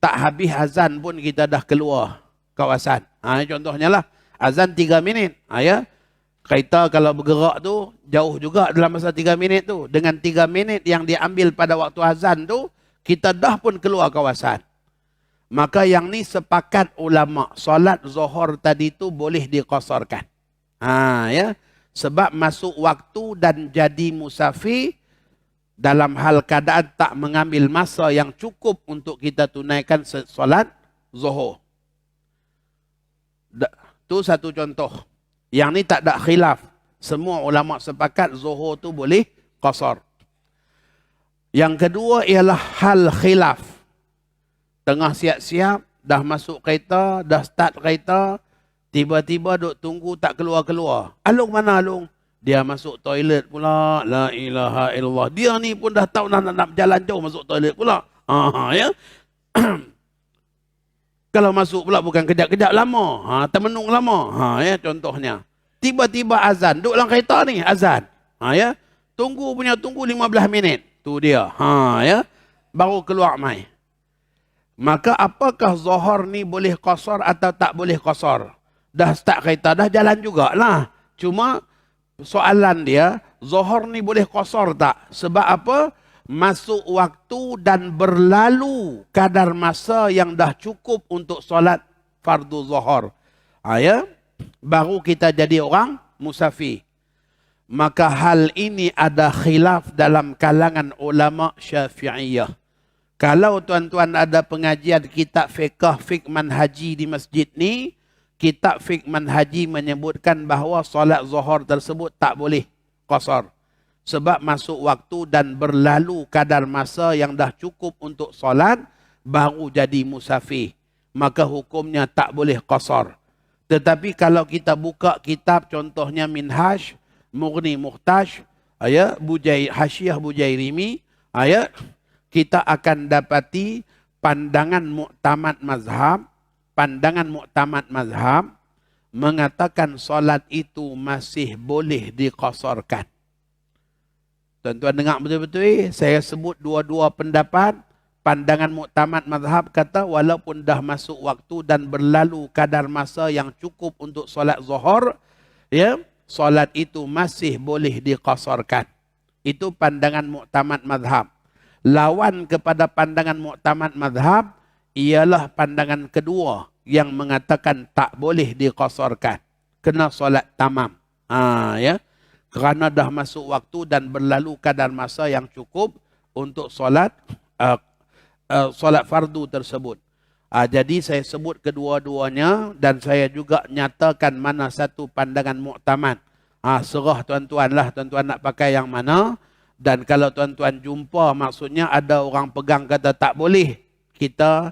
tak habis azan pun kita dah keluar kawasan. Contohnya lah, azan 3 minit. Ya. Kereta kalau bergerak tu, jauh juga dalam masa 3 minit tu. Dengan 3 minit yang diambil pada waktu azan tu, kita dah pun keluar kawasan. Maka yang ni sepakat ulama, solat zuhur tadi tu boleh diqasarkan. Ya. Sebab masuk waktu dan jadi musafir, dalam hal keadaan tak mengambil masa yang cukup untuk kita tunaikan solat zuhur. Tu satu contoh. Yang ni tak ada khilaf. Semua ulama sepakat zuhur tu boleh qasar. Yang kedua ialah hal khilaf. Tengah siap-siap, dah masuk kereta, dah start kereta, tiba-tiba duk tunggu tak keluar-keluar. Alung mana alung? Dia masuk toilet pula. La ilaha illallah. Dia ni pun dah tahu nak berjalan jauh masuk toilet pula. Ya. Kalau masuk pula bukan kejap-kejap lama. Termenung lama. Ya, contohnya. Tiba-tiba azan. Duduk dalam kereta ni, azan. Ya. Tunggu 15 minit. Tu dia. Ya. Baru keluar mai. Maka apakah zuhur ni boleh qasar atau tak boleh qasar? Dah start kereta, dah jalan jugalah. Cuma soalan dia, zuhur ni boleh qasar tak? Sebab apa? Masuk waktu dan berlalu kadar masa yang dah cukup untuk solat fardu zuhur. Ya, baru kita jadi orang musafir. Maka hal ini ada khilaf dalam kalangan ulama Syafi'iyah. Kalau tuan-tuan ada pengajian kitab fiqh manhaji di masjid ni, kitab fiqh manhaji menyebutkan bahawa solat zuhur tersebut tak boleh qasar. Sebab masuk waktu dan berlalu kadar masa yang dah cukup untuk solat, baru jadi musafir. Maka hukumnya tak boleh qasar. Tetapi kalau kita buka kitab contohnya Minhaj, Mughni Muhtaj, Hasyiah Bujairimi, kita akan dapati pandangan muktamad mazhab mengatakan solat itu masih boleh diqasarkan. Tuan-tuan dengar betul-betul, saya sebut dua-dua pendapat. Pandangan muktamad mazhab kata walaupun dah masuk waktu dan berlalu kadar masa yang cukup untuk solat zuhur, ya, solat itu masih boleh diqasarkan. Itu pandangan muktamad mazhab. Lawan kepada pandangan muktamad mazhab ialah pandangan kedua yang mengatakan tak boleh diqasarkan. Kena solat tamam. Ya. Kerana dah masuk waktu dan berlalu kadar masa yang cukup untuk solat fardu tersebut. Jadi saya sebut kedua-duanya dan saya juga nyatakan mana satu pandangan muktamad. Serah tuan-tuan lah, tuan-tuan nak pakai yang mana. Dan kalau tuan-tuan jumpa maksudnya ada orang pegang kata tak boleh, kita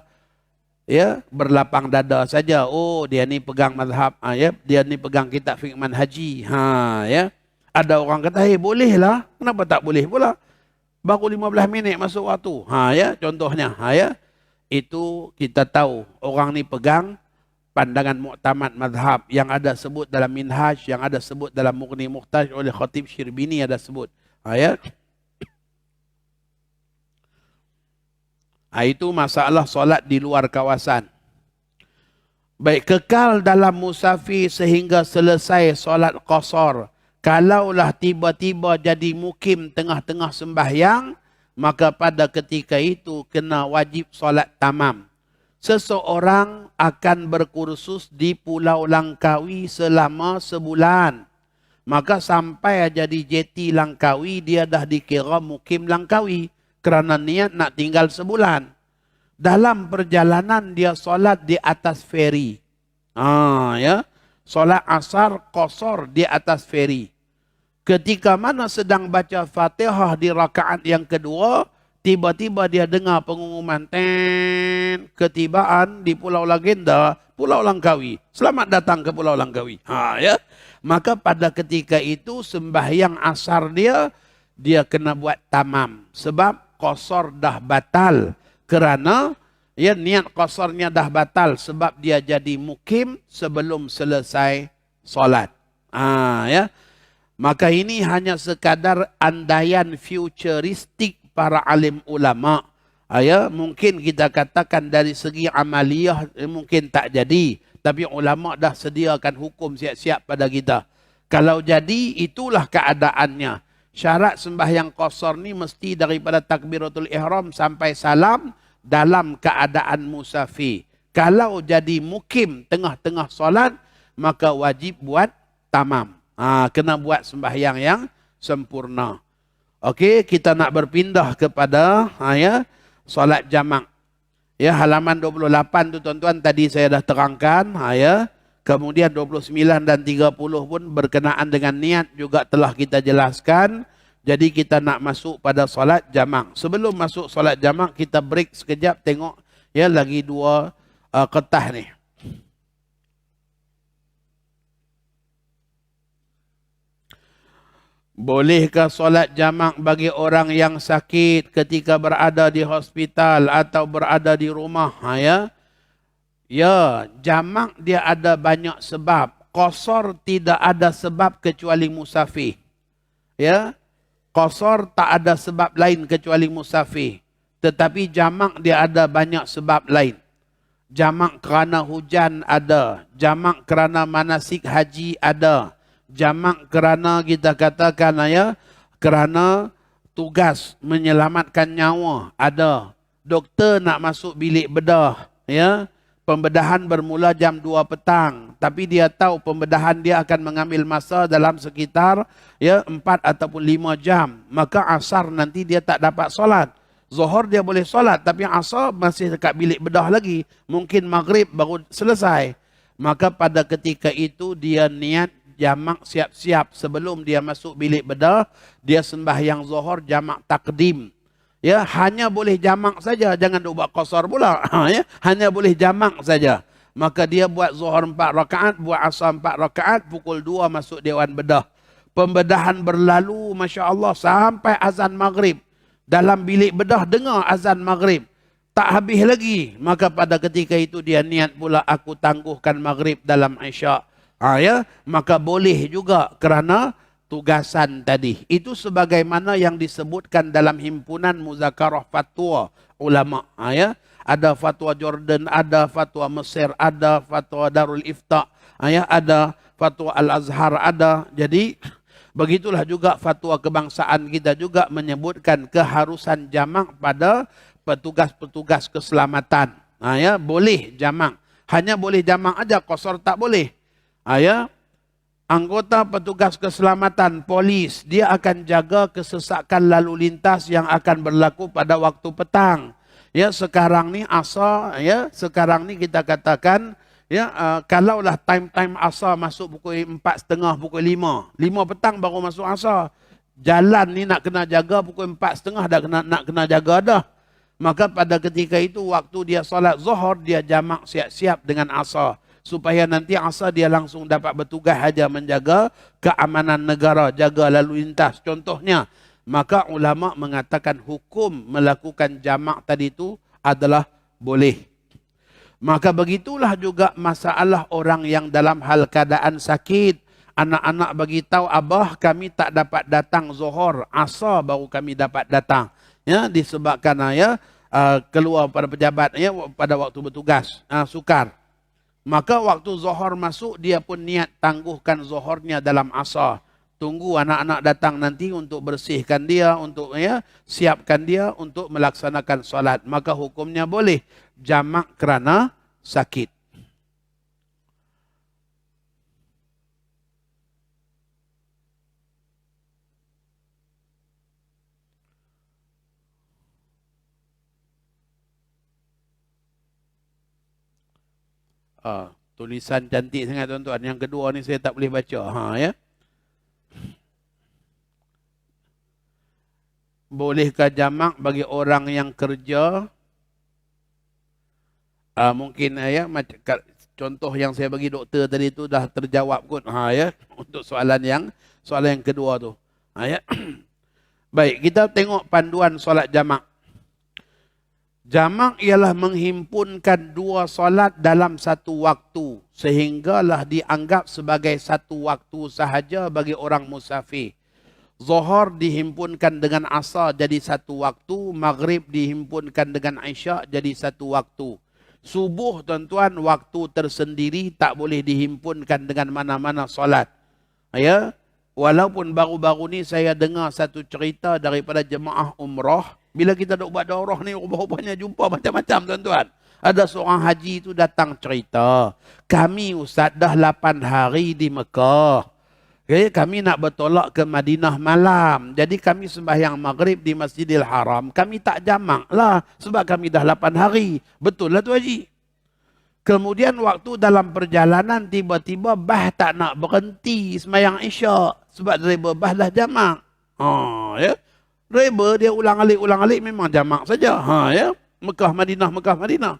ya berlapang dada saja. Oh, dia ni pegang mazhab, ya, dia ni pegang kitab fiqh manhaji. Ya. Ada orang kata, boleh lah. Kenapa tak boleh pula? Baru 15 minit masuk waktu. Ya, contohnya. Ya. Itu kita tahu. Orang ni pegang pandangan muktamad mazhab. Yang ada sebut dalam Minhaj. Yang ada sebut dalam Mughni Muhtaj oleh Khatib Syirbini ada sebut. Ya. Itu masalah solat di luar kawasan. Baik, kekal dalam musafir sehingga selesai solat qasar. Kalaulah tiba-tiba jadi mukim tengah-tengah sembahyang, maka pada ketika itu kena wajib solat tamam. Seseorang akan berkursus di Pulau Langkawi selama sebulan. Maka sampai jadi JT Langkawi, dia dah dikira mukim Langkawi. Kerana niat nak tinggal sebulan. Dalam perjalanan dia solat di atas feri. Ya. Solat asar qasar di atas feri. Ketika mana sedang baca Fatihah di rakaat yang kedua, tiba-tiba dia dengar pengumuman, ketibaan di Pulau Legenda, Pulau Langkawi. Selamat datang ke Pulau Langkawi. Ya. Maka pada ketika itu sembahyang asar dia kena buat tamam. Sebab qasar dah batal. Kerana ya niat qasarnya dah batal sebab dia jadi mukim sebelum selesai solat. Ya. Maka ini hanya sekadar andaian futuristik para alim ulama. Ya, mungkin kita katakan dari segi amaliyah mungkin tak jadi. Tapi ulama dah sediakan hukum siap-siap pada kita. Kalau jadi, itulah keadaannya. Syarat sembahyang qasar ni mesti daripada takbiratul ihram sampai salam dalam keadaan musafir. Kalau jadi mukim tengah-tengah solat, maka wajib buat tamam. Kena buat sembahyang yang sempurna. Okey, kita nak berpindah kepada solat jamak. Ya, halaman 28 tu tuan-tuan tadi saya dah terangkan. Kemudian 29 dan 30 pun berkenaan dengan niat juga telah kita jelaskan. Jadi kita nak masuk pada solat jamak. Sebelum masuk solat jamak, kita break sekejap tengok lagi dua kertas ni. Bolehkah solat jamak bagi orang yang sakit ketika berada di hospital atau berada di rumah? Ya, jamak dia ada banyak sebab. Qasar tidak ada sebab kecuali musafir. Ya, qasar tak ada sebab lain kecuali musafir. Tetapi jamak dia ada banyak sebab lain. Jamak kerana hujan ada. Jamak kerana manasik haji ada. Jamak kerana kita katakan kerana tugas menyelamatkan nyawa ada. Doktor nak masuk bilik bedah, pembedahan bermula jam 2 petang, tapi dia tahu pembedahan dia akan mengambil masa dalam sekitar 4 ataupun 5 jam, maka asar nanti dia tak dapat solat. Zuhur dia boleh solat, tapi asar masih dekat bilik bedah lagi, mungkin maghrib baru selesai. Maka pada ketika itu dia niat jamak siap-siap sebelum dia masuk bilik bedah, dia sembahyang zuhur jamak takdim. Ya, hanya boleh jamak saja, jangan buat qasar pula. Hanya boleh jamak saja. Maka dia buat zuhur 4 rakaat, buat asar 4 rakaat, pukul 2 masuk dewan bedah. Pembedahan berlalu, masya-Allah, sampai azan maghrib. Dalam bilik bedah dengar azan maghrib. Tak habis lagi. Maka pada ketika itu dia niat pula, aku tangguhkan maghrib dalam isyak. Maka boleh juga kerana tugasan tadi. Itu sebagaimana yang disebutkan dalam himpunan muzakarah fatwa ulama. Ada fatwa Jordan, ada fatwa Mesir, ada fatwa Darul Ifta, ada fatwa Al-Azhar ada. Jadi begitulah juga fatwa kebangsaan kita juga menyebutkan keharusan jamak pada petugas-petugas keselamatan. Boleh jamak. Hanya boleh jamak aja, qasar tak boleh. Anggota petugas keselamatan, polis, dia akan jaga kesesakan lalu lintas yang akan berlaku pada waktu petang. Sekarang ni asar, sekarang ni kita katakan, kalaulah time asar masuk pukul 4.30, pukul 5 petang baru masuk asar. Jalan ni nak kena jaga pukul 4.30 dah nak kena jaga dah. Maka pada ketika itu waktu dia solat zuhur, dia jamak siap-siap dengan asar. Supaya nanti asar dia langsung dapat bertugas saja menjaga keamanan negara, jaga lalu lintas. Contohnya, maka ulama mengatakan hukum melakukan jamak tadi itu adalah boleh. Maka begitulah juga masalah orang yang dalam hal keadaan sakit. Anak-anak bagi tahu, abah kami tak dapat datang zuhur, asar baru kami dapat datang. Disebabkan keluar pada pejabat pada waktu bertugas, sukar. Maka waktu zuhur masuk, dia pun niat tangguhkan zuhurnya dalam asar. Tunggu anak-anak datang nanti untuk bersihkan dia, untuk siapkan dia untuk melaksanakan solat. Maka hukumnya boleh jamak kerana sakit. Tulisan cantik sangat tuan-tuan. Yang kedua ni saya tak boleh baca. Bolehkah jamak bagi orang yang kerja? Mungkin contoh yang saya bagi doktor tadi tu dah terjawab kot. Untuk soalan yang kedua tu. Baik, kita tengok panduan solat jamak. Jamak ialah menghimpunkan dua solat dalam satu waktu, sehinggalah dianggap sebagai satu waktu sahaja bagi orang musafir. Zuhur dihimpunkan dengan asar jadi satu waktu. Maghrib dihimpunkan dengan isyak jadi satu waktu. Subuh tuan-tuan waktu tersendiri, tak boleh dihimpunkan dengan mana-mana solat. Ya, walaupun baru-baru ni saya dengar satu cerita daripada jemaah umrah. Bila kita duk buat daurah ni, rupanya jumpa macam-macam tuan-tuan. Ada seorang haji tu datang cerita, kami ustaz dah 8 hari di Mekah. Okay, kami nak bertolak ke Madinah malam. Jadi kami sembahyang maghrib di Masjidil Haram. Kami tak jamak lah sebab kami dah 8 hari. Betul lah tu haji. Kemudian waktu dalam perjalanan tiba-tiba bah tak nak berhenti sembahyang isyak. Sebab driver bah dah jamak. Ya. Driver dia ulang alik memang jamak saja. Ya. Mekah Madinah, Mekah Madinah.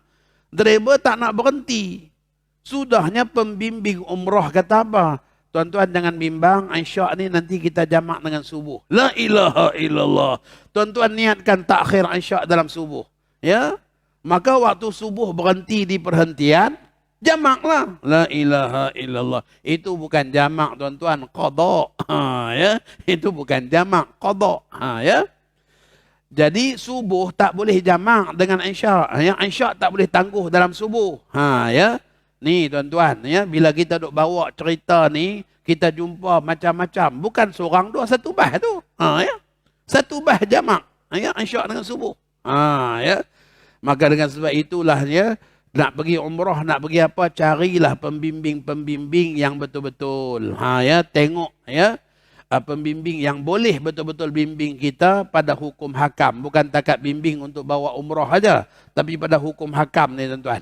Driver tak nak berhenti. Sudahnya pembimbing umrah kata apa? Tuan-tuan jangan bimbang, isyak ni nanti kita jamak dengan subuh. La ilaha illallah. Tuan-tuan niatkan takhir isyak dalam subuh. Ya. Maka waktu subuh berhenti di perhentian, jamaklah. La ilaha illallah. Itu bukan jamak tuan-tuan, qada. Ya. Itu bukan jamak, qada. Ya. Jadi subuh tak boleh jamak dengan isyak. Ya, isyak tak boleh tangguh dalam subuh. Ya. Ni tuan-tuan, ya, bila kita duk bawa cerita ni, kita jumpa macam-macam. Bukan seorang dua, satu bah tu. Ya. Satu bah jamak. Ya, isyak dengan subuh. Ya. Maka dengan sebab itulah ya, nak pergi umrah, nak pergi apa, carilah pembimbing-pembimbing yang betul-betul. Ya, tengok ya. Pembimbing yang boleh betul-betul bimbing kita pada hukum hakam. Bukan takat bimbing untuk bawa umrah aja, tapi pada hukum hakam ni tuan-tuan.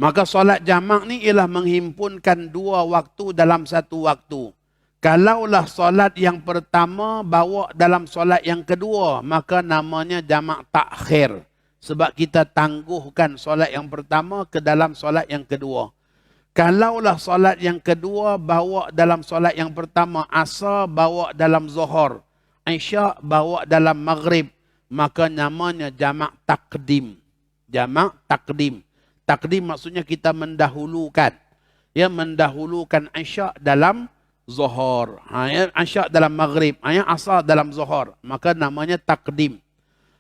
Maka solat jamak ni ialah menghimpunkan dua waktu dalam satu waktu. Kalaulah solat yang pertama bawa dalam solat yang kedua, maka namanya jamak takhir. Sebab kita tangguhkan solat yang pertama ke dalam solat yang kedua. Kalaulah solat yang kedua bawa dalam solat yang pertama, asar bawa dalam zuhur, isyak bawa dalam maghrib, maka namanya jamak takdim. Jamak takdim. Takdim maksudnya kita mendahulukan. Ya, mendahulukan isyak dalam zuhur. Ya, isyak dalam maghrib. Ya, asar dalam zuhur. Maka namanya takdim.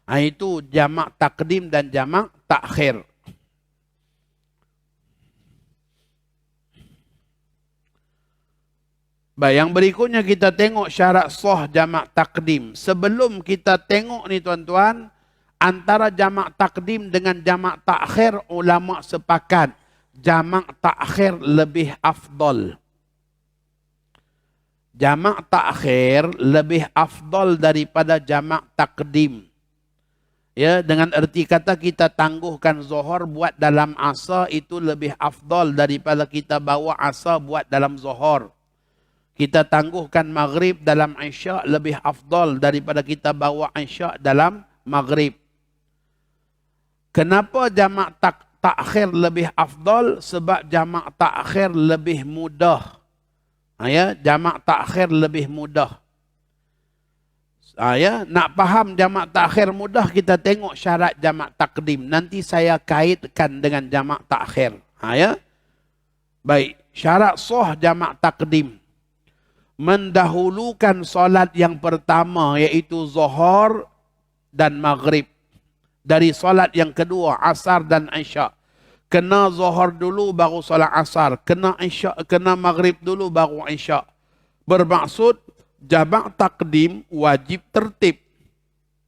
Itu jamak takdim dan jamak takhir. Baik, yang berikutnya kita tengok syarat sah jamak takdim. Sebelum kita tengok ni tuan-tuan, antara jamak takdim dengan jamak takhir, ulama sepakat jamak takhir lebih afdal. Jamak takhir lebih afdal daripada jamak takdim. Ya, dengan erti kata kita tangguhkan zuhur buat dalam asar itu lebih afdal daripada kita bawa asar buat dalam zuhur. Kita tangguhkan maghrib dalam isyak lebih afdal daripada kita bawa isyak dalam maghrib. Kenapa jamak takhir lebih afdal? Sebab jamak takhir lebih mudah. Ya, jamak takhir lebih mudah. Ya, nak faham jamak takhir mudah, kita tengok syarat jamak takdim. Nanti saya kaitkan dengan jamak takhir. Ya. Baik, syarat sah jamak takdim. Mendahulukan solat yang pertama iaitu zuhur dan maghrib dari solat yang kedua, asar dan isyak. Kena zuhur dulu baru solat asar, kena isyak, kena maghrib dulu baru isyak. Bermaksud jamak takdim wajib tertib.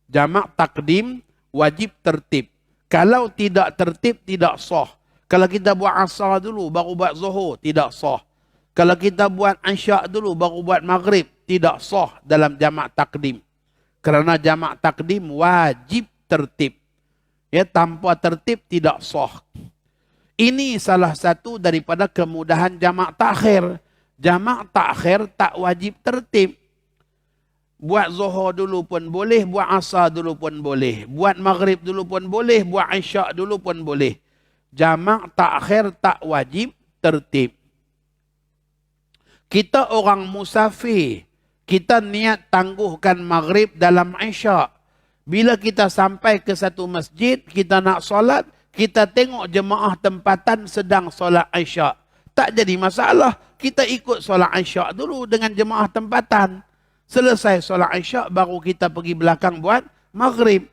Jamak takdim wajib tertib. Kalau tidak tertib tidak sah. Kalau kita buat asar dulu baru buat zuhur tidak sah. Kalau kita buat isyak dulu baru buat maghrib tidak sah dalam jamak takdim. Kerana jamak takdim wajib tertib. Ya, tanpa tertib tidak sah. Ini salah satu daripada kemudahan jamak takhir. Jamak takhir tak wajib tertib. Buat zuhur dulu pun boleh, buat asar dulu pun boleh, buat maghrib dulu pun boleh, buat isyak dulu pun boleh. Jamak takhir tak wajib tertib. Kita orang musafir, kita niat tangguhkan maghrib dalam isyak. Bila kita sampai ke satu masjid, kita nak solat, kita tengok jemaah tempatan sedang solat isyak. Tak jadi masalah. kita ikut solat Isyak dulu dengan jemaah tempatan. Selesai solat Isyak baru kita pergi belakang buat maghrib.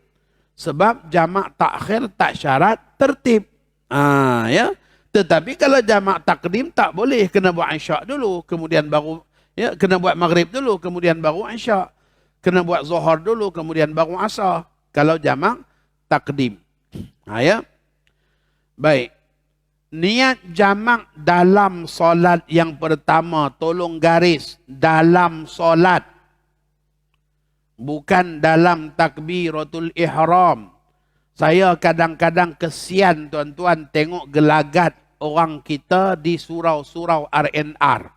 Sebab jamak takhir tak syarat tertib. Ya. Tetapi kalau jamak takdim tak boleh, kena buat Isyak dulu kemudian baru kena buat maghrib dulu kemudian baru Isyak. Kena buat zuhur dulu kemudian baru asar. Kalau jamak takdim. Ya. Baik. Niat jamak dalam solat yang pertama, tolong garis, dalam solat. Bukan dalam takbiratul ihram. Saya kadang-kadang kesian tuan-tuan tengok gelagat orang kita di surau-surau RNR.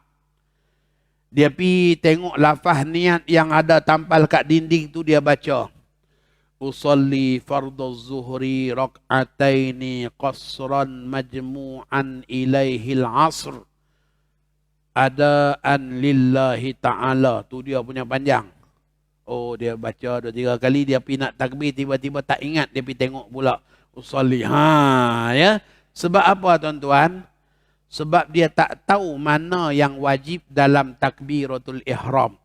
Dia pergi tengok lafaz niat yang ada tampal kat dinding tu dia baca. Usalli fardhu zuhri rak'ataini qasran majmu'an ilaihil asr. Adaan lillahi ta'ala. Tu dia punya panjang. Oh, dia baca 2-3 kali, dia pergi nak takbir, tiba-tiba tak ingat, dia pergi tengok pula. Usalli. Ya. Sebab apa tuan-tuan? Sebab dia tak tahu mana yang wajib dalam takbiratul ihram.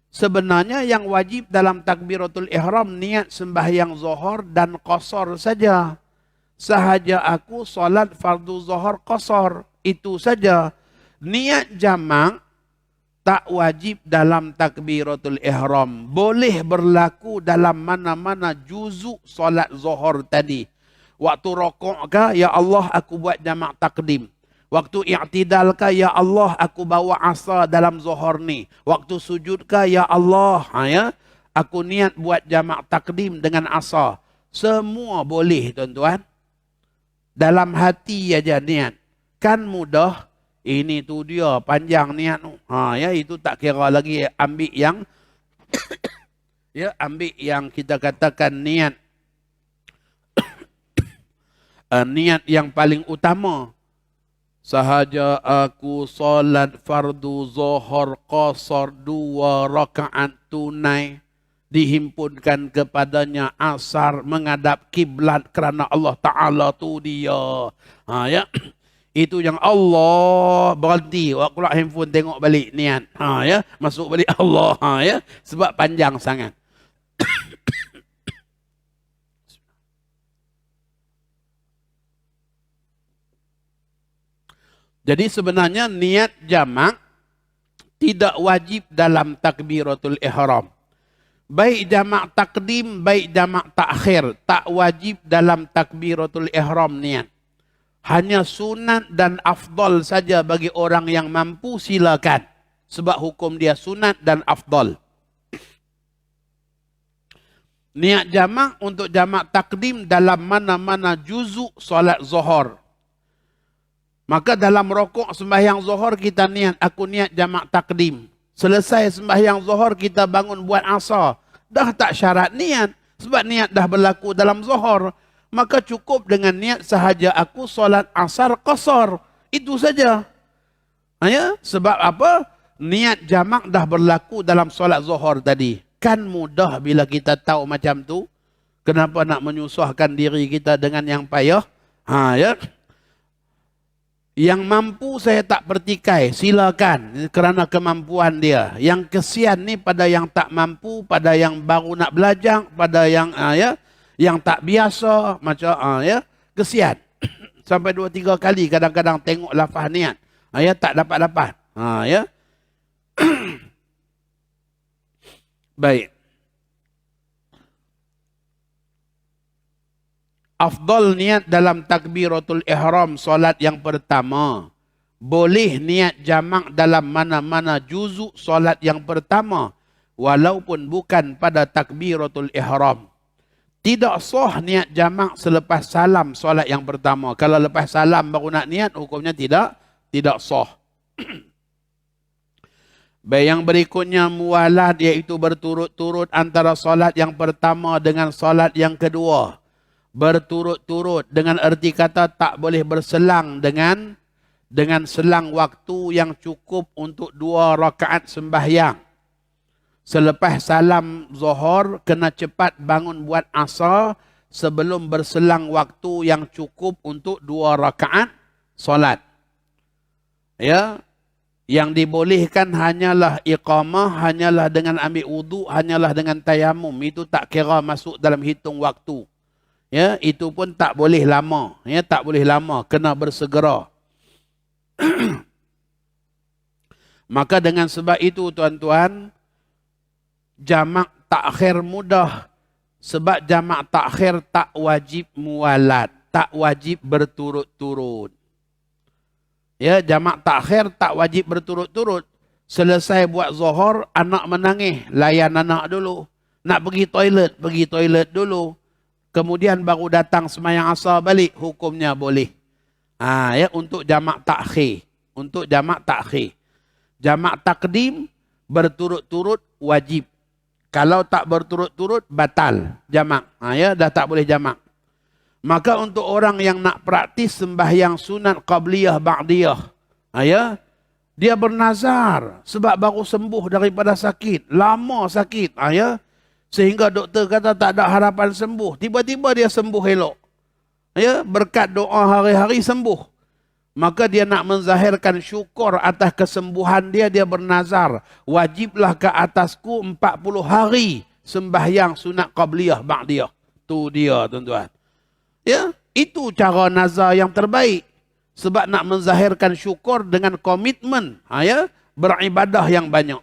Sebenarnya yang wajib dalam takbiratul ihram niat sembahyang zuhur dan qasar saja. Sahaja aku solat fardu zuhur qasar. Itu saja. Niat jamak tak wajib dalam takbiratul ihram. Boleh berlaku dalam mana-mana juzuk solat zuhur tadi. Waktu rokok ke, ya Allah aku buat jamak takdim. Waktu i'tidal ka, ya Allah aku bawa asa dalam zuhur ni. Waktu sujud ka, ya Allah, ya, aku niat buat jamak takdim dengan asa. Semua boleh tuan-tuan. Dalam hati aja niat. Kan mudah. Ini tu dia panjang niat tu. Ya, itu tak kira lagi ambil yang ya, ambil yang kita katakan niat niat yang paling utama. Sahaja aku solat fardu zuhur qasar 2 rakaat tunai, dihimpunkan kepadanya asar menghadap kiblat kerana Allah Ta'ala tu dia. Ya. Itu yang Allah berhenti. Waktu keluar handphone tengok balik niat. Ya. Masuk balik Allah. Ya. Sebab panjang sangat. Jadi sebenarnya niat jamak tidak wajib dalam takbiratul ihram. Baik jamak takdim, baik jamak takhir, tak wajib dalam takbiratul ihram niat. Hanya sunat dan afdal saja bagi orang yang mampu, silakan. Sebab hukum dia sunat dan afdal. Niat jamak untuk jamak takdim dalam mana-mana juzuk solat zuhur. Maka dalam rokok sembahyang zuhur kita niat, aku niat jamak takdim. Selesai sembahyang zuhur kita bangun buat asar. Dah tak syarat niat. Sebab niat dah berlaku dalam zuhur. Maka cukup dengan niat sahaja aku solat asar qasar. Itu saja. Ya? Sebab apa? Niat jamak dah berlaku dalam solat zuhur tadi. Kan mudah bila kita tahu macam tu. Kenapa nak menyusahkan diri kita dengan yang payah? Ya? Yang mampu saya tak pertikai, silakan kerana kemampuan dia. Yang kesian ni pada yang tak mampu, pada yang baru nak belajar, pada yang yang tak biasa macam ya, kesian. Sampai 2-3 kali kadang-kadang tengok lafaz niat. Ya, tak dapat-dapat. Ya. Baik. Afdal niat dalam takbiratul ihram solat yang pertama. Boleh niat jamak dalam mana-mana juzuk solat yang pertama. Walaupun bukan pada takbiratul ihram. Tidak sah niat jamak selepas salam solat yang pertama. Kalau lepas salam baru nak niat, hukumnya tidak sah. Baik, yang berikutnya muwalat, iaitu berturut-turut antara solat yang pertama dengan solat yang kedua. Berturut-turut dengan erti kata tak boleh berselang dengan selang waktu yang cukup untuk 2 rakaat sembahyang. Selepas salam zuhur kena cepat bangun buat asar sebelum berselang waktu yang cukup untuk 2 rakaat solat. Ya. Yang dibolehkan hanyalah iqamah, hanyalah dengan ambil wudu, hanyalah dengan tayamum. Itu tak kira masuk dalam hitung waktu. Ya, itu pun tak boleh lama. Ya, tak boleh lama, kena bersegera. Maka dengan sebab itu tuan-tuan, jamak takhir mudah. Sebab jamak takhir tak wajib mualat, tak wajib berturut-turut. Ya, jamak takhir tak wajib berturut-turut. Selesai buat zuhur, anak menangis, layan anak dulu. Nak pergi toilet dulu. Kemudian baru datang sembahyang asar balik, hukumnya boleh. Ya, untuk jamak takhir. Untuk jamak takhir. Jamak takdim berturut-turut wajib. Kalau tak berturut-turut batal jamak. Ya, dah tak boleh jamak. Maka untuk orang yang nak praktis sembahyang sunat qabliyah ba'diyah, ya, dia bernazar sebab baru sembuh daripada sakit, lama sakit, ya, sehingga doktor kata tak ada harapan sembuh. Tiba-tiba dia sembuh elok. Ya, berkat doa hari-hari sembuh. Maka dia nak menzahirkan syukur atas kesembuhan dia, dia bernazar, wajiblah ke atasku 40 hari sembahyang sunat qabliyah ba'diyah. Tu dia tuan-tuan. Ya, itu cara nazar yang terbaik. Sebab nak menzahirkan syukur dengan komitmen, ya, beribadah yang banyak.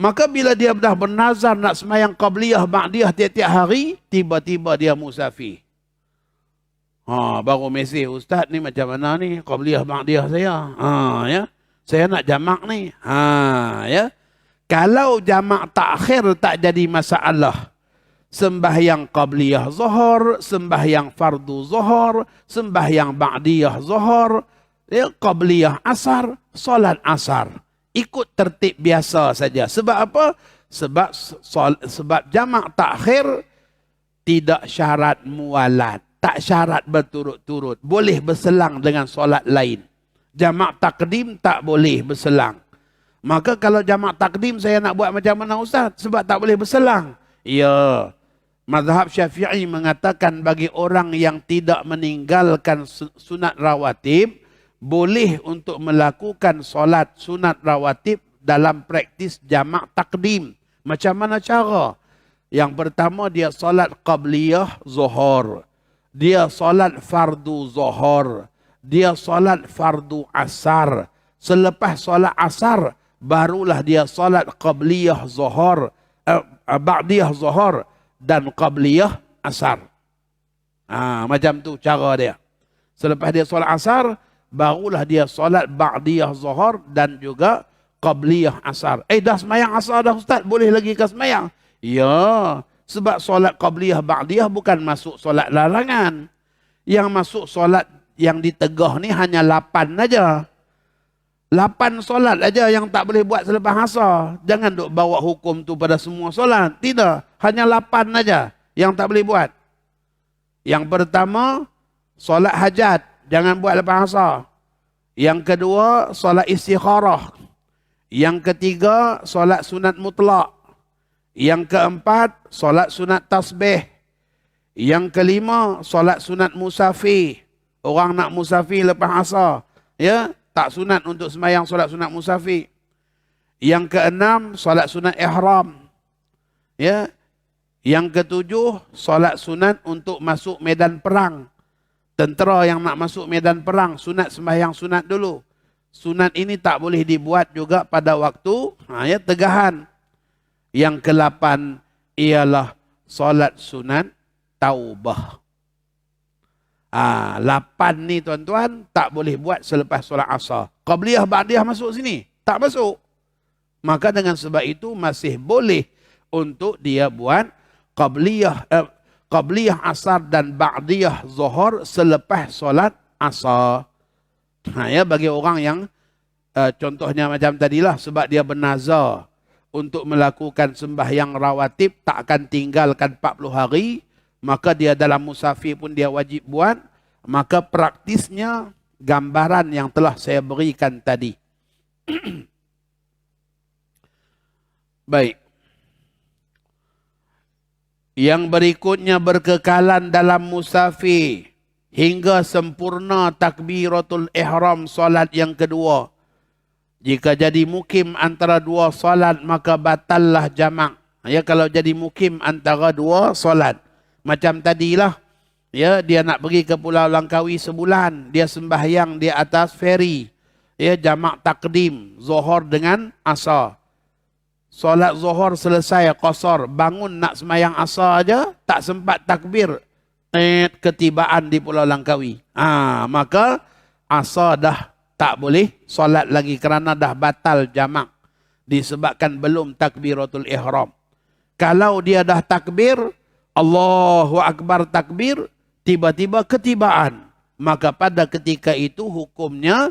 Maka bila dia dah bernazar nak sembahyang qabliyah ba'diyah tiap-tiap hari, tiba-tiba dia musafir. Baru mesej, ustaz ni macam mana ni qabliyah ba'diyah saya? Ya. Saya nak jamak ni. Ya. Kalau jamak takhir tak jadi masalah, sembahyang qabliyah zuhur, sembahyang fardu zuhur, sembahyang ba'diyah zuhur, ya, qabliyah asar, solat asar. Ikut tertib biasa saja. Sebab apa? Sebab jamak takhir tidak syarat mualat, tak syarat berturut-turut. Boleh berselang dengan solat lain. Jamak takdim tak boleh berselang. Maka kalau jamak takdim saya nak buat macam mana ustaz? Sebab tak boleh berselang. Ya. Mazhab Syafi'i mengatakan bagi orang yang tidak meninggalkan sunat rawatib, boleh untuk melakukan solat sunat rawatib dalam praktis jamak takdim. Macam mana cara? Yang pertama dia solat qabliyah zuhur. Dia solat fardu zuhur. Dia solat fardu asar. Selepas solat asar, barulah dia solat qabliyah zuhur, ba'diyah zuhur dan qabliyah asar. Macam tu cara dia. Selepas dia solat asar, barulah dia solat ba'diyah zuhur dan juga qabliyah asar. Dah semayang asar dah ustaz, boleh lagi ke semayang? Ya, sebab solat qabliyah ba'diyah bukan masuk solat larangan. Yang masuk solat yang ditegah ni hanya 8 aja. 8 solat aja yang tak boleh buat selepas asar. Jangan duk bawa hukum tu pada semua solat. Tidak. Hanya 8 aja yang tak boleh buat. Yang pertama, solat hajat. Jangan buat lepas asar. Yang kedua, solat istikharah. Yang ketiga, solat sunat mutlak. Yang keempat, solat sunat tasbih. Yang kelima, solat sunat musafir. Orang nak musafir lepas asar. Ya, tak sunat untuk sembahyang solat sunat musafir. Yang keenam, solat sunat ihram. Ya. Yang ketujuh, solat sunat untuk masuk medan perang. Tentera yang nak masuk medan perang, sunat sembahyang sunat dulu. Sunat ini tak boleh dibuat juga pada waktu ya, tegahan. Yang ke-8 ialah solat sunat taubah. 8 ni tuan-tuan tak boleh buat selepas solat asar. Qabliyah ba'diyah masuk sini? Tak masuk. Maka dengan sebab itu masih boleh untuk dia buat qabliyah asar dan ba'diyah zuhur selepas solat asar. Ya, bagi orang yang contohnya macam tadilah, sebab dia bernazar untuk melakukan sembahyang rawatib tak akan tinggalkan 40 hari, maka dia dalam musafir pun dia wajib buat. Maka praktisnya gambaran yang telah saya berikan tadi. Baik. Yang berikutnya berkekalan dalam musafir hingga sempurna takbiratul ihram solat yang kedua. Jika jadi mukim antara dua solat, maka batallah jamak. Ya, kalau jadi mukim antara dua solat. Macam tadilah, ya, dia nak pergi ke Pulau Langkawi sebulan, dia sembahyang di atas feri. Ya, jamak takdim, Zuhur dengan Asar. Solat Zuhur selesai, qasar, bangun nak sembahyang Asar aja, tak sempat takbir. Ketibaan di Pulau Langkawi. Maka Asar dah tak boleh solat lagi kerana dah batal jamak. Disebabkan belum takbiratul ihram. Kalau dia dah takbir, Allahu Akbar takbir, tiba-tiba ketibaan. Maka pada ketika itu hukumnya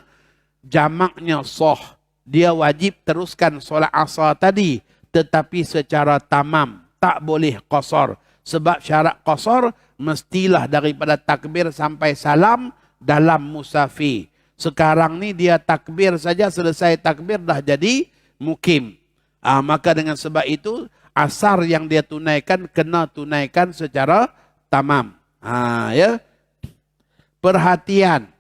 jamaknya sah. Dia wajib teruskan solat asar tadi. Tetapi secara tamam. Tak boleh qasar. Sebab syarat qasar mestilah daripada takbir sampai salam dalam musafir. Sekarang ni dia takbir saja, selesai takbir dah jadi mukim. Maka dengan sebab itu, asar yang dia tunaikan, kena tunaikan secara tamam. Ya. Perhatian.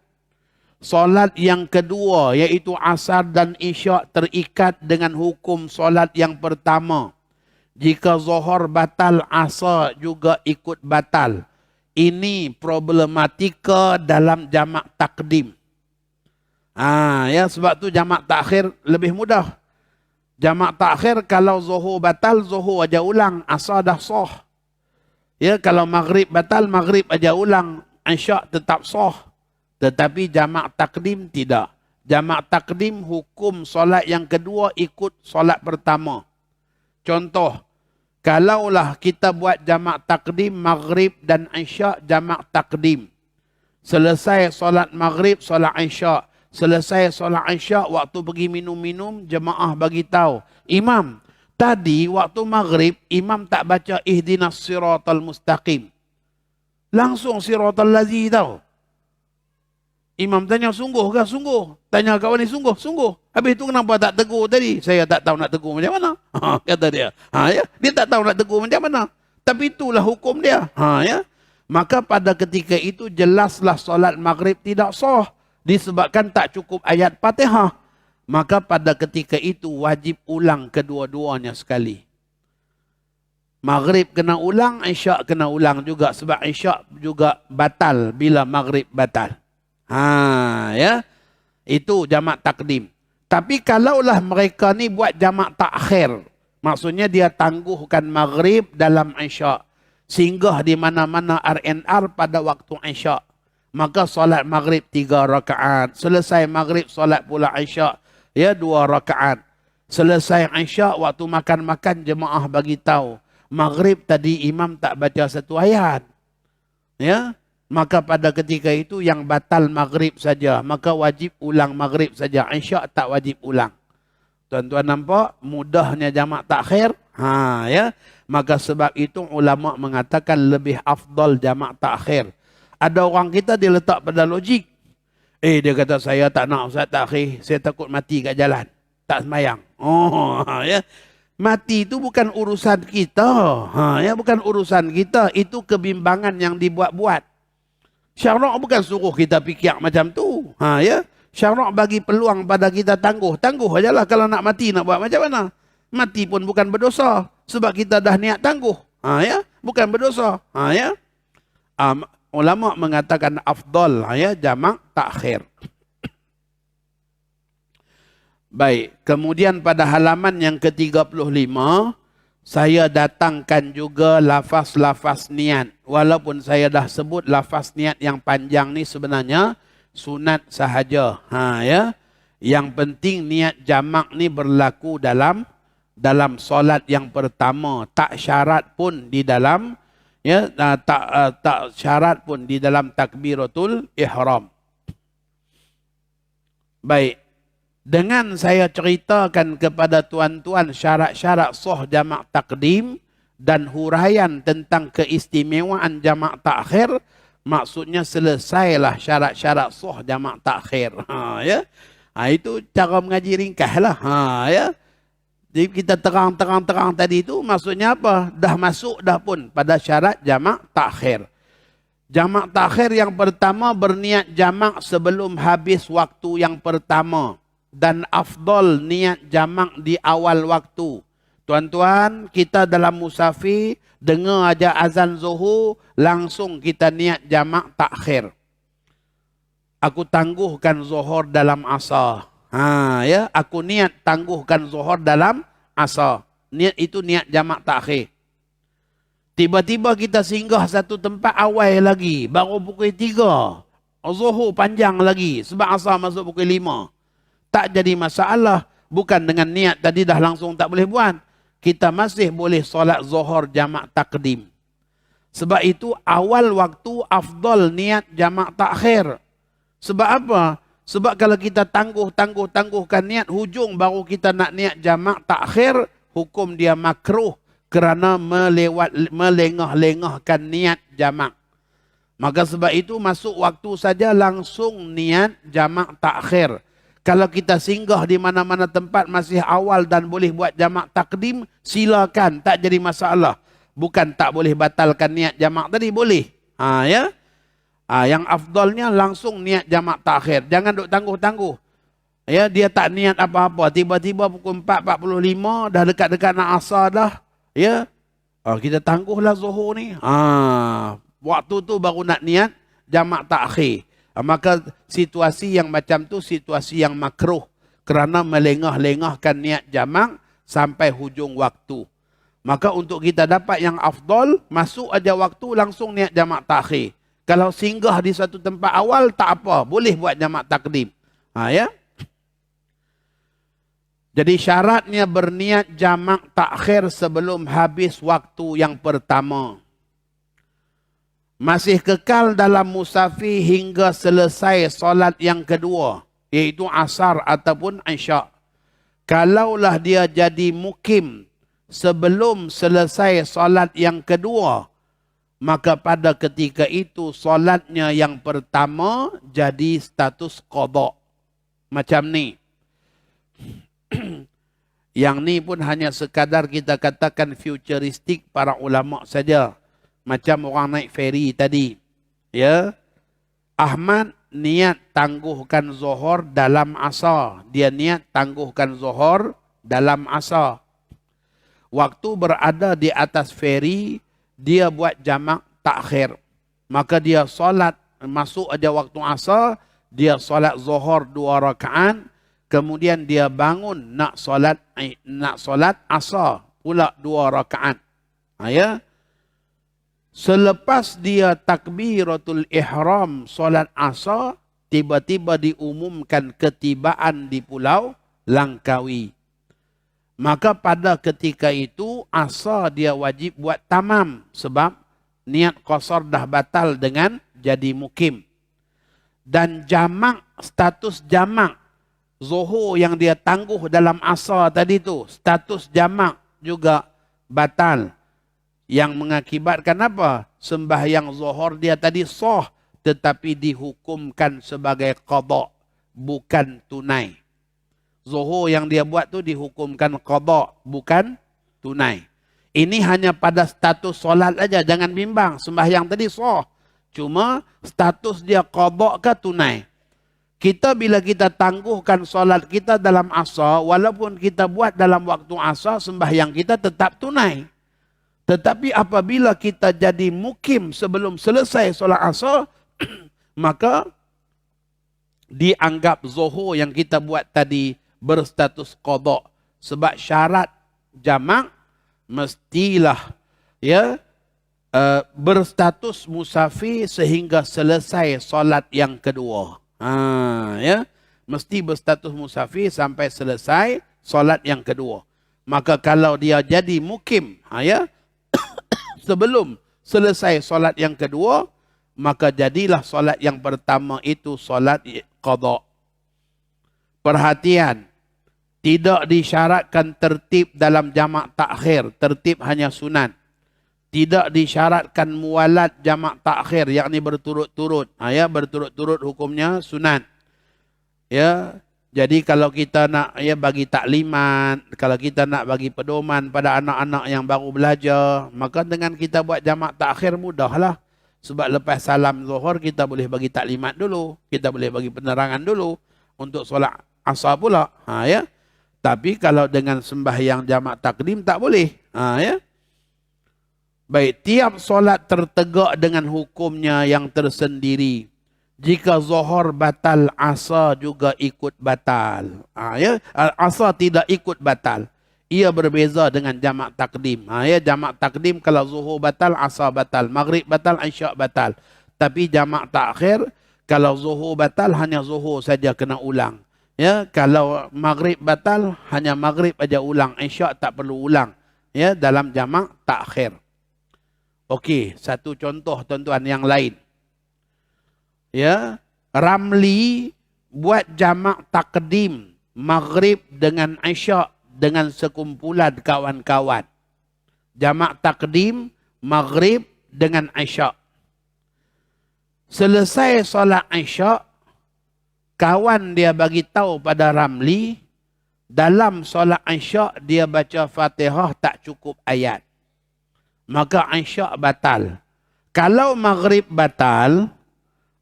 Solat yang kedua, iaitu asar dan isyak, terikat dengan hukum solat yang pertama. Jika zuhur batal, asar juga ikut batal. Ini problematika dalam jamak takdim. Ya, sebab tu jamak takhir lebih mudah. Jamak takhir kalau zuhur batal, zuhur aja ulang, asar dah sah. Ya, kalau maghrib batal, maghrib aja ulang, isyak tetap sah. Tetapi jamak takdim tidak. Jamak takdim hukum solat yang kedua ikut solat pertama. Contoh, kalaulah kita buat jamak takdim maghrib dan isyak, jamak takdim. Selesai solat maghrib, solat isyak. Selesai solat isyak, waktu pergi minum-minum, jemaah bagi tahu, imam, tadi waktu maghrib, imam tak baca ihdinas siratal mustaqim. Langsung siratal lazi tahu. Imam tanya, sungguh ke? Sungguh. Tanya kawan ni, sungguh? Sungguh. Habis itu kenapa tak tegur tadi? Saya tak tahu nak tegur macam mana. Kata dia. Ya? Dia tak tahu nak tegur macam mana. Tapi itulah hukum dia. Ya? Maka pada ketika itu jelaslah solat maghrib tidak sah. Disebabkan tak cukup ayat Fatihah. Maka pada ketika itu wajib ulang kedua-duanya sekali. Maghrib kena ulang, isyak kena ulang juga. Sebab isyak juga batal bila maghrib batal. Ya. Itu jamak takdim. Tapi kalaulah mereka ni buat jamak takhir, maksudnya dia tangguhkan maghrib dalam isyak, singgah di mana-mana RNR pada waktu isyak, maka solat maghrib 3 rakaat. Selesai maghrib solat pula isyak, ya, 2 rakaat. Selesai isyak, waktu makan-makan jemaah bagi tahu, maghrib tadi imam tak baca satu ayat. Ya. Maka pada ketika itu yang batal maghrib saja. Maka wajib ulang maghrib saja. Isyak tak wajib ulang. Tuan-tuan nampak mudahnya jamak takhir? Ya. Maka sebab itu ulama mengatakan lebih afdal jamak takhir. Ada orang kita dia letak pada logik. Dia kata saya tak nak ustaz takhir. Saya takut mati kat jalan. Tak sembahyang. Ya. Mati itu bukan urusan kita. Ya, bukan urusan kita. Itu kebimbangan yang dibuat-buat. Syarak bukan suruh kita fikir macam tu. Ya. Syarak bagi peluang pada kita tangguh. Tangguh ajalah kalau nak mati, nak buat macam mana. Mati pun bukan berdosa. Sebab kita dah niat tangguh. Ya. Bukan berdosa. Ya. Ulama mengatakan afdal, ya, jamak takhir. Baik. Kemudian pada halaman yang ke-35, saya datangkan juga lafaz-lafaz niat. Walaupun saya dah sebut lafaz niat yang panjang ni sebenarnya sunat sahaja. Ya. Yang penting niat jamak ni berlaku dalam solat yang pertama. Tak syarat pun di dalam, ya, tak syarat pun di dalam takbiratul ihram. Baik. Dengan saya ceritakan kepada tuan-tuan syarat-syarat sah jamak takdim dan huraian tentang keistimewaan jamak takhir, maksudnya selesailah syarat-syarat sah jamak takhir. Ya. Itu cara mengaji ringkaslah. Ya. Jadi kita terang tadi itu maksudnya apa? Dah masuk dah pun pada syarat jamak takhir. Jamak takhir yang pertama berniat jamak sebelum habis waktu yang pertama. dan afdol niat jamak di awal waktu. Tuan-tuan, kita dalam musafir, dengar aja azan zuhur, langsung kita niat jamak takhir. Aku tangguhkan zuhur dalam asar. Ya, aku niat tangguhkan zuhur dalam asar. Niat itu niat jamak takhir. Tiba-tiba kita singgah satu tempat awal lagi, baru pukul 3. Zuhur panjang lagi, sebab asar masuk pukul 5. Tak jadi masalah, bukan dengan niat tadi dah langsung tak boleh buat. Kita masih boleh solat zuhur jamak takdim. Sebab itu awal waktu afdal niat jamak takhir. Sebab apa? Sebab kalau kita tangguhkan niat, hujung baru kita nak niat jamak takhir, hukum dia makruh kerana melengah-lengahkan niat jamak. Maka sebab itu masuk waktu saja langsung niat jamak takhir. Kalau kita singgah di mana-mana tempat masih awal dan boleh buat jamak takdim, silakan, tak jadi masalah. Bukan tak boleh batalkan niat jamak tadi, boleh. Ya. Yang afdalnya langsung niat jamak takhir. Jangan duk tangguh-tangguh. Ya, dia tak niat apa-apa. Tiba-tiba pukul 4.45 dah dekat-dekat nak asar dah. Ya. Kita tangguhlah zuhur ni. Waktu tu baru nak niat jamak takhir. Maka situasi yang macam tu situasi yang makruh kerana melengah-lengahkan niat jamak sampai hujung waktu. Maka untuk kita dapat yang afdal, masuk aja waktu langsung niat jamak takhir. Kalau singgah di satu tempat awal tak apa, boleh buat jamak takdim. Ya. Jadi syaratnya berniat jamak takhir sebelum habis waktu yang pertama. Masih kekal dalam musafir hingga selesai solat yang kedua, iaitu asar ataupun isyak. Kalaulah dia jadi mukim sebelum selesai solat yang kedua, maka pada ketika itu solatnya yang pertama jadi status qada. Macam ni. Yang ni pun hanya sekadar kita katakan futuristik para ulama saja. Macam orang naik feri tadi. Ya. Ahmad niat tangguhkan zuhur dalam asar. Dia niat tangguhkan zuhur dalam asar. Waktu berada di atas feri, dia buat jamak takhir. Maka dia solat, masuk aja waktu asar, dia solat zuhur 2 rakaat, kemudian dia bangun nak solat asar pula 2 rakaat. Ya. Selepas dia takbiratul ihram solat asar, tiba-tiba diumumkan ketibaan di Pulau Langkawi. Maka pada ketika itu asar dia wajib buat tamam sebab niat qasar dah batal dengan jadi mukim. Dan jamak, status jamak zuhur yang dia tangguh dalam asar tadi tu, status jamak juga batal. Yang mengakibatkan apa? Sembahyang zuhur dia tadi sah tetapi dihukumkan sebagai qada, bukan tunai. Zuhur yang dia buat tu dihukumkan qada, bukan tunai. Ini hanya pada status solat aja, jangan bimbang. Sembahyang tadi sah. Cuma status dia qada ke tunai. Kita bila kita tangguhkan solat kita dalam asar, walaupun kita buat dalam waktu asar, sembahyang kita tetap tunai. Tetapi apabila kita jadi mukim sebelum selesai solat asar, maka dianggap zuhur yang kita buat tadi berstatus qada. Sebab syarat jamak mestilah berstatus musafir sehingga selesai solat yang kedua. Mesti berstatus musafir sampai selesai solat yang kedua. Maka kalau dia jadi mukim, sebelum selesai solat yang kedua, maka jadilah solat yang pertama itu solat qada. Perhatian, tidak disyaratkan tertib dalam jamak takhir, tertib hanya sunat. Tidak disyaratkan muwalat jamak takhir, yakni berturut-turut. Berturut-turut hukumnya sunat. Jadi kalau kita nak bagi taklimat, kalau kita nak bagi pedoman pada anak-anak yang baru belajar, maka dengan kita buat jamak takhir mudahlah. Sebab lepas salam zuhur kita boleh bagi taklimat dulu, kita boleh bagi penerangan dulu untuk solat asar pula. Ya. Tapi kalau dengan sembahyang jamak takdim tak boleh. Ya. Baik, tiap solat tertegak dengan hukumnya yang tersendiri. Jika zuhur batal, asar juga ikut batal. Ya. Asar tidak ikut batal. Ia berbeza dengan jamak takdim. Ya, jamak takdim kalau zuhur batal, asar batal. Maghrib batal, isyak batal. Tapi jamak takhir, kalau zuhur batal, hanya zuhur saja kena ulang. Ya, kalau maghrib batal, hanya maghrib aja ulang. Isyak tak perlu ulang. Ya, dalam jamak takhir. Okey, satu contoh tuan-tuan yang lain. Ya, Ramli buat jamak takdim maghrib dengan isyak dengan sekumpulan kawan-kawan. Jamak takdim maghrib dengan isyak. Selesai solat isyak, kawan dia bagi tahu pada Ramli, dalam solat isyak dia baca Fatihah tak cukup ayat. Maka isyak batal. Kalau maghrib batal,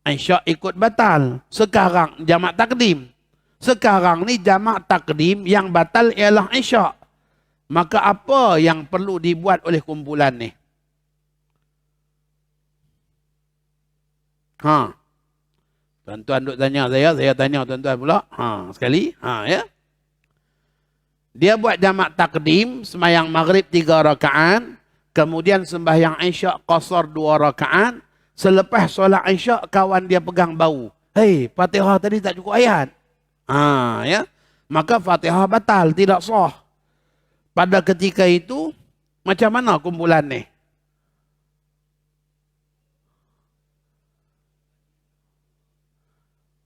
isyak ikut batal. Sekarang jamak takdim. Sekarang ni jamak takdim yang batal ialah isyak. Maka apa yang perlu dibuat oleh kumpulan ni? Tuan-tuan duk tanya saya tanya tuan-tuan pula. Sekali. Ya. Dia buat jamak takdim, sembahyang maghrib 3 rakaat, kemudian sembahyang isyak qasar 2 rakaat. Selepas solat isyak, kawan dia pegang bau. Hei, Fatihah tadi tak cukup ayat. Ya. Maka Fatihah batal, tidak sah. Pada ketika itu, macam mana kumpulan ni?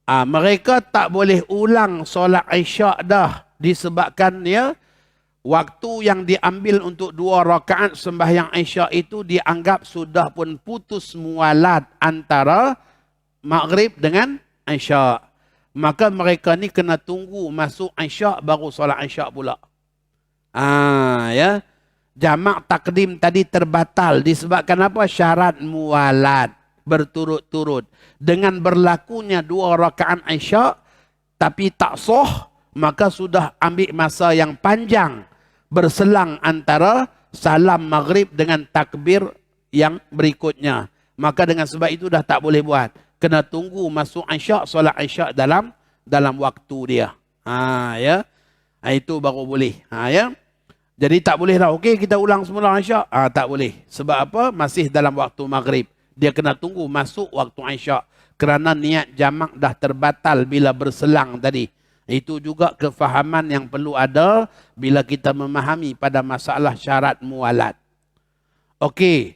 Mereka tak boleh ulang solat isyak dah. Disebabkan ya, waktu yang diambil untuk 2 rakaat sembahyang isyak itu dianggap sudah pun putus mualat antara maghrib dengan isyak. Maka mereka ni kena tunggu masuk isyak baru solat isyak pula. Ya. Jamak takdim tadi terbatal disebabkan apa? Syarat mualat berturut-turut. Dengan berlakunya 2 rakaat isyak tapi tak sah, maka sudah ambil masa yang panjang berselang antara salam maghrib dengan takbir yang berikutnya. Maka dengan sebab itu dah tak boleh buat. Kena tunggu masuk isyak, solat isyak dalam waktu dia. Ya. Itu baru boleh. Ya. Jadi tak boleh dah. Okey, kita ulang semula isyak. Tak boleh. Sebab apa? Masih dalam waktu maghrib. Dia kena tunggu masuk waktu isyak. Kerana niat jamak dah terbatal bila berselang tadi. Itu juga kefahaman yang perlu ada bila kita memahami pada masalah syarat mualat. Okey.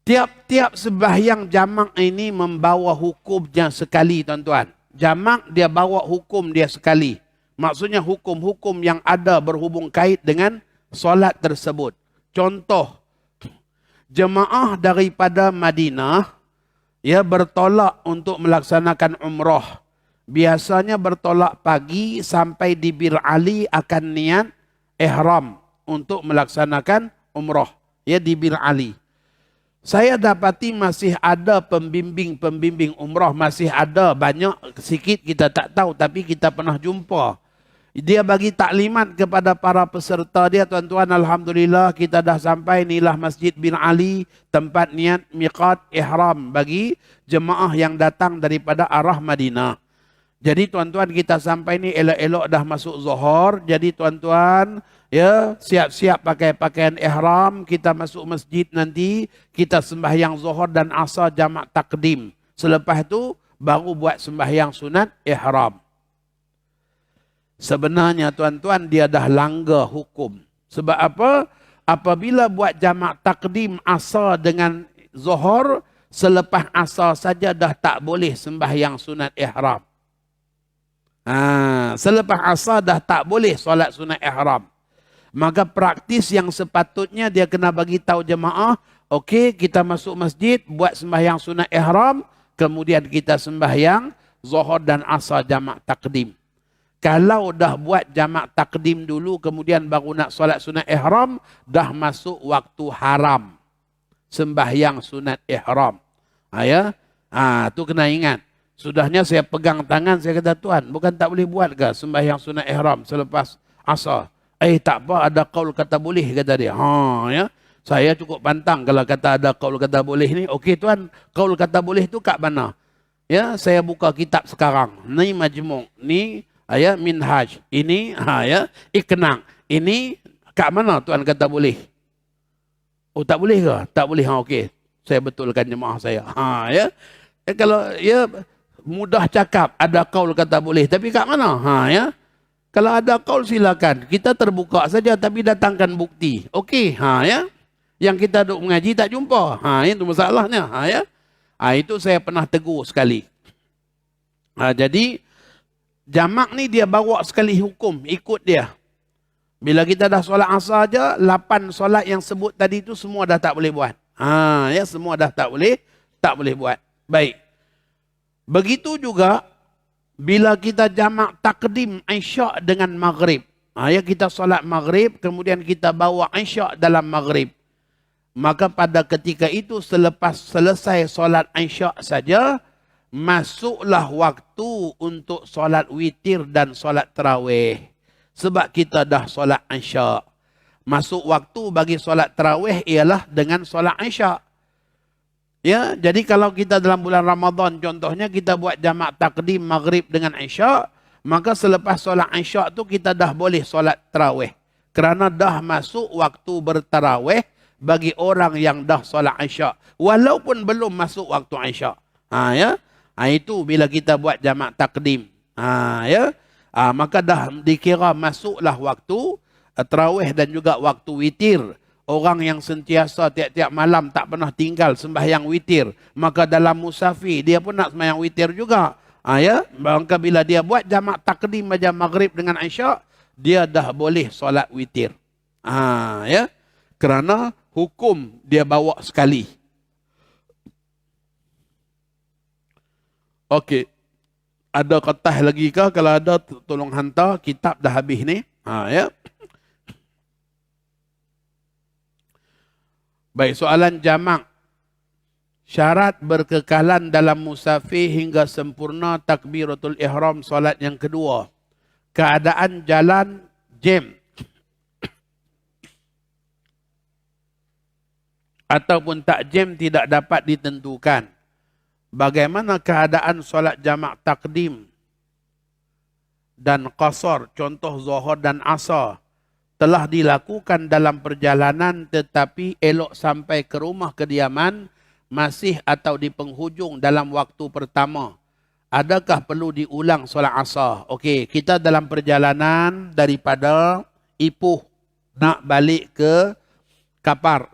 Tiap-tiap sembahyang jamak ini membawa hukumnya sekali, tuan-tuan. Jamak dia bawa hukum dia sekali. Maksudnya hukum-hukum yang ada berhubung kait dengan solat tersebut. Contoh, jemaah daripada Madinah ya bertolak untuk melaksanakan umrah. Biasanya bertolak pagi sampai di Bir Ali akan niat ihram untuk melaksanakan umrah ya di Bir Ali. Saya dapati masih ada pembimbing umrah, masih ada banyak, sikit kita tak tahu tapi kita pernah jumpa. Dia bagi taklimat kepada para peserta dia, tuan-tuan, alhamdulillah kita dah sampai, inilah Masjid bin Ali, tempat niat miqat ihram bagi jemaah yang datang daripada arah Madinah. Jadi tuan-tuan kita sampai ni elok-elok dah masuk zuhur, jadi tuan-tuan ya siap-siap pakai pakaian ihram, kita masuk masjid nanti, kita sembahyang zuhur dan asar jamak takdim. Selepas tu baru buat sembahyang sunat ihram. Sebenarnya tuan-tuan dia dah langgar hukum. Sebab apa? Apabila buat jamak takdim asar dengan zuhur, selepas asar saja dah tak boleh sembahyang sunat ihram. Selepas asar dah tak boleh solat sunat ihram. Maka praktis yang sepatutnya dia kena bagi tahu jemaah, okey kita masuk masjid buat sembahyang sunat ihram, kemudian kita sembahyang zuhur dan asar jamak takdim. Kalau dah buat jamak takdim dulu kemudian baru nak solat sunat ihram, dah masuk waktu haram sembahyang sunat ihram. Ya, tu kena ingat. Sudahnya saya pegang tangan, saya kata, Tuan, bukan tak boleh buat ke sembahyang sunat ihram selepas asar? Tak apa, ada qaul kata boleh, kata dia. Ya. Saya cukup pantang kalau kata ada qaul kata boleh ni. Okey Tuan, qaul kata boleh tu kat mana? Ya, saya buka kitab sekarang. Ni Majmu', ni Minhaj. Ini ya, Iqna'. Ini kat mana Tuan kata boleh? Oh, tak boleh ke? Tak boleh. Okey. Saya betulkan jemaah saya. Ya. Kalau ya mudah cakap ada qaul kata boleh, tapi kat mana? Ya. Kalau ada qaul silakan. Kita terbuka saja tapi datangkan bukti. Okey, ya. Yang kita duk mengaji tak jumpa. Itu masalahnya, ya. Itu saya pernah tegur sekali. Jadi jamak ni dia bawa sekali hukum, ikut dia. Bila kita dah solat asar aja, 8 solat yang sebut tadi tu semua dah tak boleh buat. Ya, semua dah tak boleh buat. Baik. Begitu juga bila kita jamak takdim Isyak dengan Maghrib. Ya, kita solat Maghrib, kemudian kita bawa Isyak dalam Maghrib. Maka pada ketika itu selepas selesai solat Isyak saja, masuklah waktu untuk solat witir dan solat tarawih. Sebab kita dah solat Isyak. Masuk waktu bagi solat tarawih ialah dengan solat Isyak. Ya, jadi kalau kita dalam bulan Ramadan contohnya kita buat jamak takdim Maghrib dengan Isyak, maka selepas solat Isyak tu kita dah boleh solat tarawih. Kerana dah masuk waktu bertarawih bagi orang yang dah solat Isyak. Walaupun belum masuk waktu Isyak. Ya. Itu bila kita buat jamak takdim. Ya. Maka dah dikira masuklah waktu tarawih dan juga waktu witir. Orang yang sentiasa tiap-tiap malam tak pernah tinggal sembahyang witir, maka dalam musafir dia pun nak sembahyang witir juga. Ya, maka bila dia buat jamak takdim macam Maghrib dengan Isyak, dia dah boleh solat witir. Ya. Kerana hukum dia bawa sekali. Okey. Ada kertas lagi ke? Kalau ada tolong hantar, kitab dah habis ni. Ya. Baik, soalan jamak. Syarat berkekalan dalam musafir hingga sempurna takbiratul ihram solat yang kedua. Keadaan jalan jam ataupun tak jam tidak dapat ditentukan. Bagaimana keadaan solat jamak takdim dan qasar, contoh zuhur dan asar, telah dilakukan dalam perjalanan tetapi elok sampai ke rumah kediaman masih atau di penghujung dalam waktu pertama. Adakah perlu diulang solat asar? Okey, kita dalam perjalanan daripada Ipoh nak balik ke Kapar.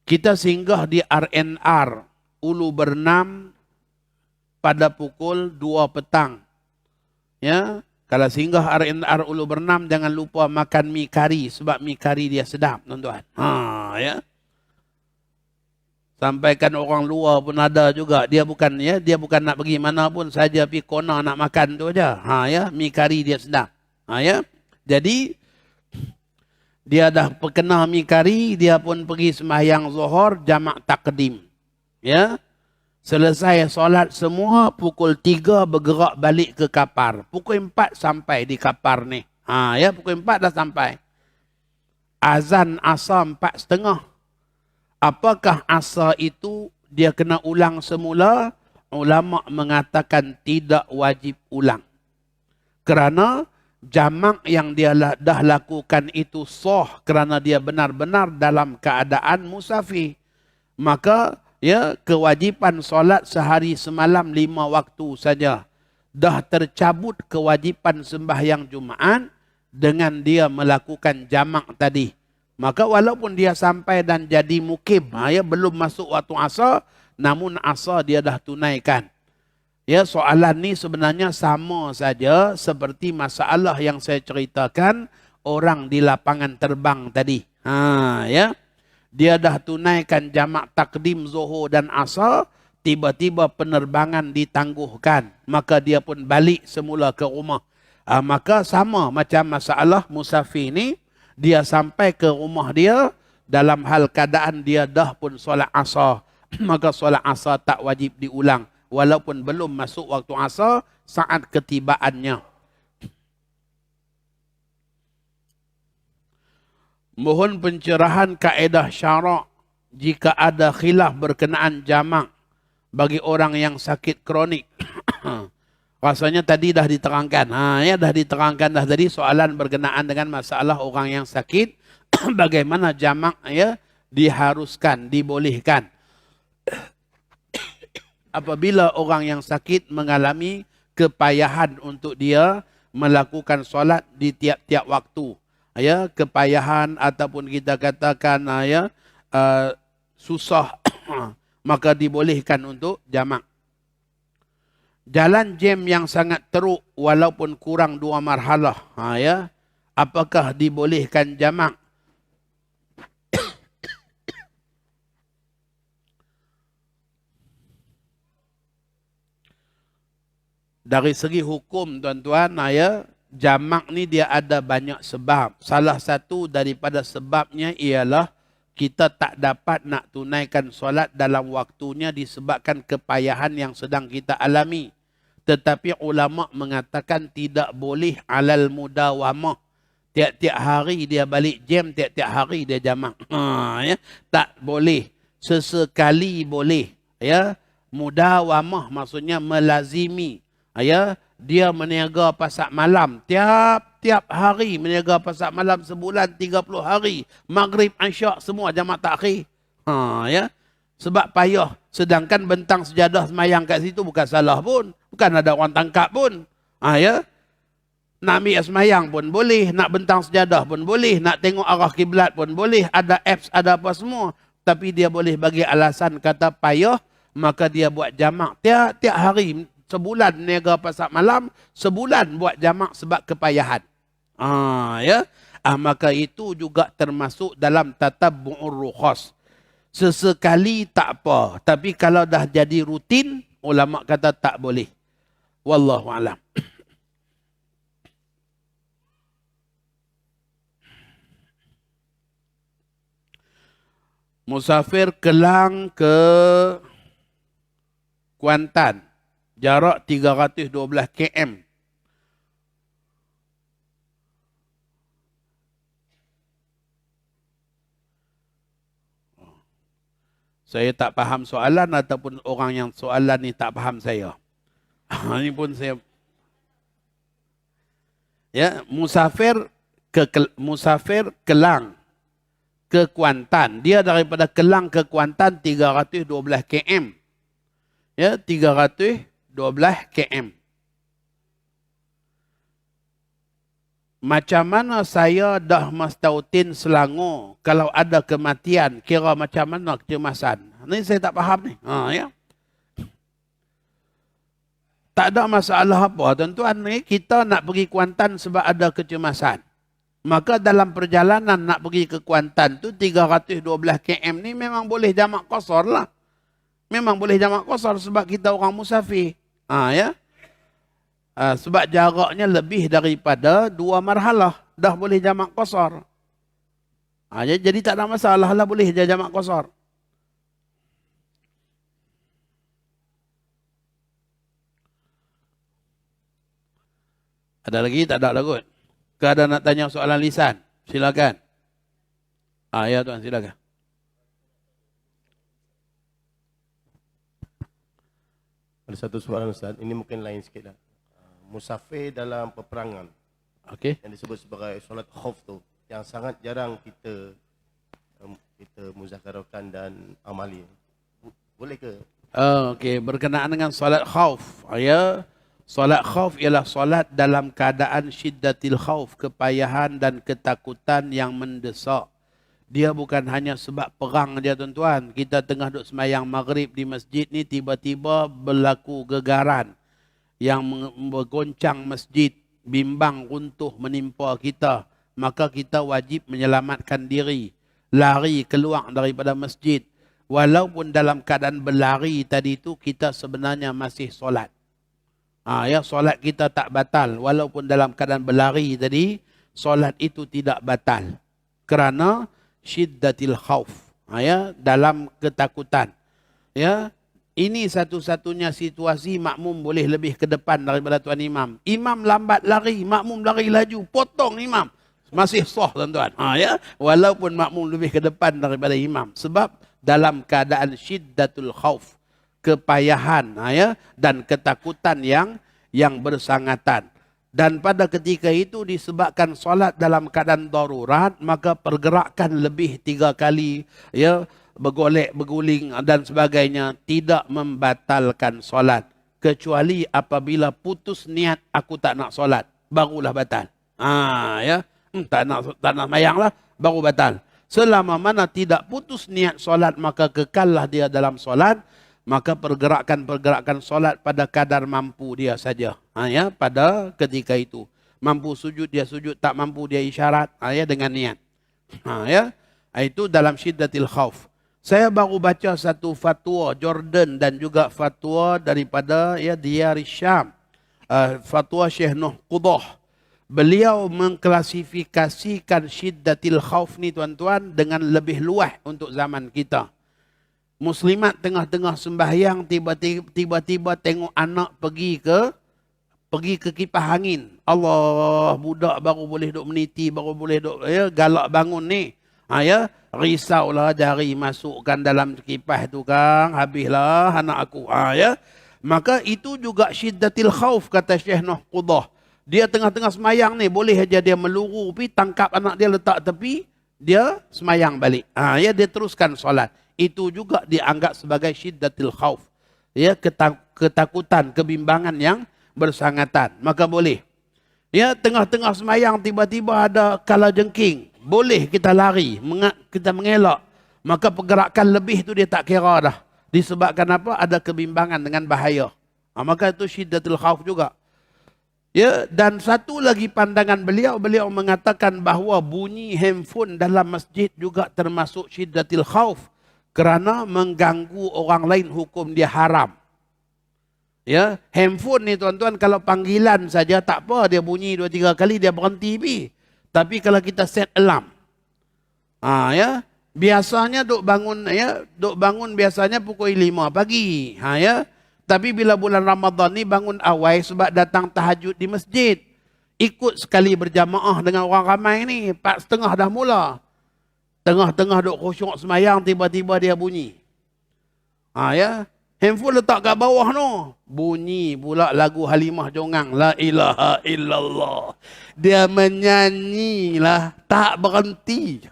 Kita singgah di RNR Ulu Bernam pada pukul 2 petang. Ya. Kalau singgah RNR Ulu Bernam, jangan lupa makan mi kari. Sebab mi kari dia sedap, tuan-tuan. Ya. Sampaikan orang luar pun ada juga. Dia bukan nak pergi mana pun saja pergi kona nak makan tu aja. Ya, mi kari dia sedap. Ya. Jadi dia dah perkena mi kari, dia pun pergi sembahyang zuhur jamak takdim. Ya. Selesai solat semua, pukul 3 bergerak balik ke Kapar. Pukul 4 sampai di Kapar ni. Ya, pukul 4 dah sampai. Azan asar 4:30. Apakah asar itu dia kena ulang semula? Ulama mengatakan tidak wajib ulang. Kerana jamak yang dia dah lakukan itu sah kerana dia benar-benar dalam keadaan musafir. Maka ya, kewajipan solat sehari semalam 5 waktu saja. Dah tercabut kewajipan sembahyang Jumaat dengan dia melakukan jamak tadi. Maka walaupun dia sampai dan jadi mukim, ya, belum masuk waktu asar, namun asar dia dah tunaikan. Ya, soalan ni sebenarnya sama saja seperti masalah yang saya ceritakan orang di lapangan terbang tadi. Ya. Dia dah tunaikan jamak takdim zuhur dan asar, tiba-tiba penerbangan ditangguhkan. Maka dia pun balik semula ke rumah. Maka sama macam masalah musafir ni, dia sampai ke rumah dia dalam hal keadaan dia dah pun solat asar. Maka solat asar tak wajib diulang. walaupun belum masuk waktu asar saat ketibaannya. Mohon pencerahan kaedah syarak jika ada khilaf berkenaan jamak bagi orang yang sakit kronik. Rasanya tadi dah diterangkan. Ya dah diterangkan dah tadi soalan berkenaan dengan masalah orang yang sakit bagaimana jamak ya diharuskan, dibolehkan. Apabila orang yang sakit mengalami kepayahan untuk dia melakukan solat di tiap-tiap waktu. Ya, kepayahan ataupun kita katakan ya susah maka dibolehkan untuk jamak. Jalan jam yang sangat teruk walaupun kurang 2 marhalah. Ya, apakah dibolehkan jamak? Dari segi hukum tuan-tuan, ya, jamak ni dia ada banyak sebab. Salah satu daripada sebabnya ialah kita tak dapat nak tunaikan solat dalam waktunya disebabkan kepayahan yang sedang kita alami. Tetapi ulama mengatakan tidak boleh alal mudawamah. Tiap-tiap hari dia balik jam, tiap-tiap hari dia jamak. Ya, tak boleh. Sesekali boleh. Ya, mudawamah maksudnya melazimi. Ya, dia meniaga pasar malam. Tiap hari meniaga pasar malam sebulan 30 hari. Maghrib, Isyak semua jamak takhir. Ya. Sebab payah. Sedangkan bentang sejadah semayang kat situ bukan salah pun. Bukan ada orang tangkap pun. Ya. Nak ambil semayang pun boleh. Nak bentang sejadah pun boleh. Nak tengok arah kiblat pun boleh. Ada apps, ada apa semua. Tapi dia boleh bagi alasan kata payah. Maka dia buat jamak. Tiap hari. Sebulan niaga pasar malam, sebulan buat jamak sebab kepayahan. Ya. Maka itu juga termasuk dalam tatabbu'ur rukhas. Sesekali tak apa, tapi kalau dah jadi rutin, ulama kata tak boleh. Wallahu a'lam. Musafir Kelang ke Kuantan. Jarak 312 km. Saya tak faham soalan ataupun orang yang soalan ni tak faham saya. Ini pun saya. Ya, musafir Kelang ke Kuantan. Dia daripada Kelang ke Kuantan 312 km. Ya, 312 km. Macam mana saya dah mastautin Selangor kalau ada kematian, kira macam mana kecemasan? Ini saya tak faham ni. Ya. Tak ada masalah apa tuan-tuan ni, kita nak pergi Kuantan sebab ada kecemasan. Maka dalam perjalanan nak pergi ke Kuantan tu 312 km ni memang boleh jamak qasar lah. Memang boleh jamak qasar sebab kita orang musafir. Ya. Sebab jaraknya lebih daripada 2 marhalah. Dah boleh jamak qasar. Jadi tak ada masalah lah, boleh dia jamak qasar. Ada lagi? Tak ada lah kot. Ke ada nak tanya soalan lisan? Silakan. Ya tuan, silakan. Ada satu soalan Ustaz, ini mungkin lain sikit lah. Musafir dalam peperangan. Okey. Yang disebut sebagai solat khauf tu, yang sangat jarang kita muzakarahkan dan amali. Boleh ke? Okey, berkenaan dengan solat khauf. Ya, solat khauf ialah solat dalam keadaan syiddatil khauf, kepayahan dan ketakutan yang mendesak. Dia bukan hanya sebab perang dia tuan-tuan. Kita tengah duduk semayang maghrib di masjid ni, tiba-tiba berlaku gegaran yang menggoncang masjid, bimbang runtuh menimpa kita. Maka kita wajib menyelamatkan diri, lari keluar daripada masjid. Walaupun dalam keadaan berlari tadi tu, kita sebenarnya masih solat. Ya, solat kita tak batal. Walaupun dalam keadaan berlari tadi, solat itu tidak batal. Kerana syiddatil khauf. Ya, dalam ketakutan. Ya, Ini satu-satunya situasi makmum boleh lebih ke depan daripada tuan imam. Imam lambat lari, makmum lari laju, potong imam. Masih sah tuan-tuan. Ya? Walaupun makmum lebih ke depan daripada imam. Sebab dalam keadaan syiddatul khauf, kepayahan ya? Dan ketakutan yang bersangatan. Dan pada ketika itu disebabkan solat dalam keadaan darurat, maka pergerakan lebih 3 kali, ya, bergolek, berguling dan sebagainya tidak membatalkan solat. Kecuali apabila putus niat aku tak nak solat, barulah batal. Ya, tak nak mayang lah, baru batal. Selama mana tidak putus niat solat, maka kekallah dia dalam solat. Maka pergerakan-pergerakan solat pada kadar mampu dia saja. Ya, pada ketika itu. Mampu sujud, dia sujud. Tak mampu, dia isyarat. Ya, dengan niat. Ya, itu dalam syiddatil khauf. Saya baru baca satu fatwa Jordan dan juga fatwa daripada Diyar Syam. Fatwa Syekh Nuh Qudah. Beliau mengklasifikasikan syiddatil khauf ni tuan-tuan dengan lebih luas untuk zaman kita. Muslimat tengah-tengah sembahyang tiba-tiba tengok anak pergi ke kipas angin. Allah, budak baru boleh duk meniti, baru boleh duk galak bangun ni. Ya, risaulah jari masukkan dalam kipas tu kan, habislah anak aku. Ya. Maka itu juga syiddatil khauf kata Syekh Nuh Qudah. Dia tengah-tengah semayang ni, boleh aja dia meluru pergi tangkap anak dia letak tepi, dia semayang balik. Ya, dia teruskan solat. Itu juga dianggap sebagai syiddatil khauf. Ya, ketakutan, kebimbangan yang bersangatan. Maka boleh. Ya, tengah-tengah semayang tiba-tiba ada kalajengking. Boleh kita lari, kita mengelak. Maka pergerakan lebih tu dia tak kira dah. Disebabkan apa? Ada kebimbangan dengan bahaya. Maka itu syiddatil khauf juga. Ya, dan satu lagi pandangan beliau mengatakan bahawa bunyi handphone dalam masjid juga termasuk syiddatil khauf. Kerana mengganggu orang lain, hukum dia haram. Ya, handphone ni tuan-tuan kalau panggilan saja tak apa, dia bunyi 2-3 kali dia berhenti pi. Tapi kalau kita set alarm, ya, biasanya duk bangun biasanya pukul 5 pagi. Ya, tapi bila bulan Ramadan ni bangun awal sebab datang tahajud di masjid. Ikut sekali berjamaah dengan orang ramai ni, 4:30 dah mula. Tengah-tengah duk khusyuk semayang, tiba-tiba dia bunyi. Ya, handphone letak kat bawah no. Bunyi pula lagu Halimah Jongang. La ilaha illallah. Dia menyanyilah, tak berhenti.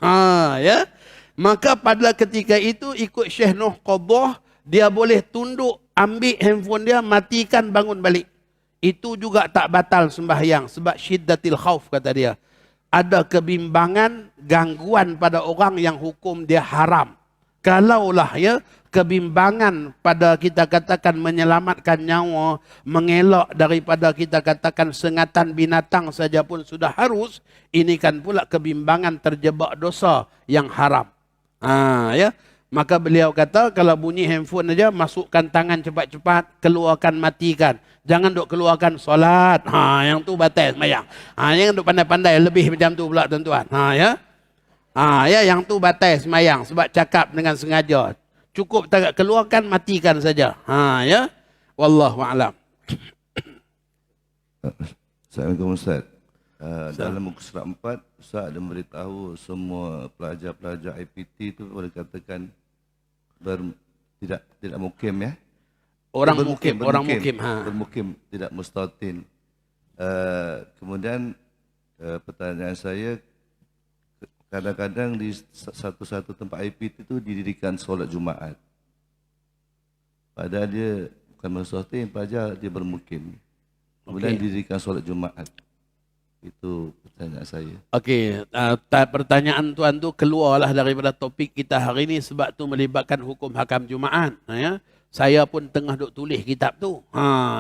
Ya. Maka pada ketika itu ikut Syekh Nuh Qudah, dia boleh tunduk, ambil handphone dia, matikan, bangun balik. Itu juga tak batal sembahyang. Sebab syiddatil khauf kata dia. Ada kebimbangan, gangguan pada orang yang hukum dia haram. Kalaulah ya, kebimbangan pada kita katakan menyelamatkan nyawa, mengelak daripada kita katakan sengatan binatang saja pun sudah harus, ini kan pula kebimbangan terjebak dosa yang haram. Ya. Maka beliau kata kalau bunyi handphone aja, masukkan tangan cepat-cepat, keluarkan, matikan. Jangan duk keluarkan solat. Yang tu batal sembahyang. Jangan duk pandai-pandai lebih macam tu pula tuan-tuan. Ya. Ya, yang tu batal sembahyang sebab cakap dengan sengaja. Cukup tak keluarkan, matikan saja. Ya. Wallahu a'lam. Assalamualaikum Ustaz. Dalam muka surat 4, Ustaz ada memberitahu semua pelajar-pelajar IPT itu boleh katakan tidak mukim ya. Orang mukim. Bermukim, tidak mustatin. Kemudian pertanyaan saya, kadang-kadang di satu-satu tempat IPT itu didirikan solat Jumaat. Padahal dia bukan mustatin, pelajar dia bermukim. Kemudian didirikan solat Jumaat. Itu pertanyaan saya. Okey, pertanyaan tuan tu keluarlah daripada topik kita hari ini sebab tu melibatkan hukum hakam Jumaat. Ya. Saya pun tengah duk tulis kitab tu.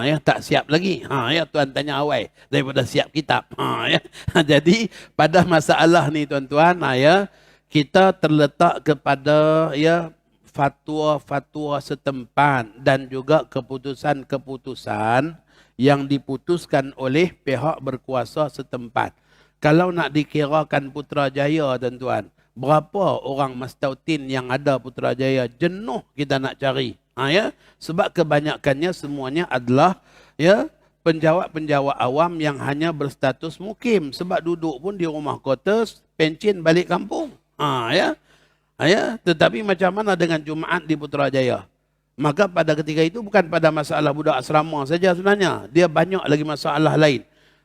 Ya, tak siap lagi. Ya, tuan tanya awal daripada siap kitab. Ya. Jadi pada masalah ni tuan-tuan, ya, kita terletak kepada ya fatwa-fatwa setempat dan juga keputusan-keputusan yang diputuskan oleh pihak berkuasa setempat. Kalau nak dikirakan Putrajaya tuan-tuan, berapa orang mastautin yang ada Putrajaya? Jenuh kita nak cari. Ya, sebab kebanyakannya semuanya adalah ya penjawat-penjawat awam yang hanya berstatus mukim, sebab duduk pun di rumah kota, pencen balik kampung. Ya. Ya, tetapi macam mana dengan Jumaat di Putrajaya? Maka pada ketika itu bukan pada masalah budak asrama saja sebenarnya, dia banyak lagi masalah lain.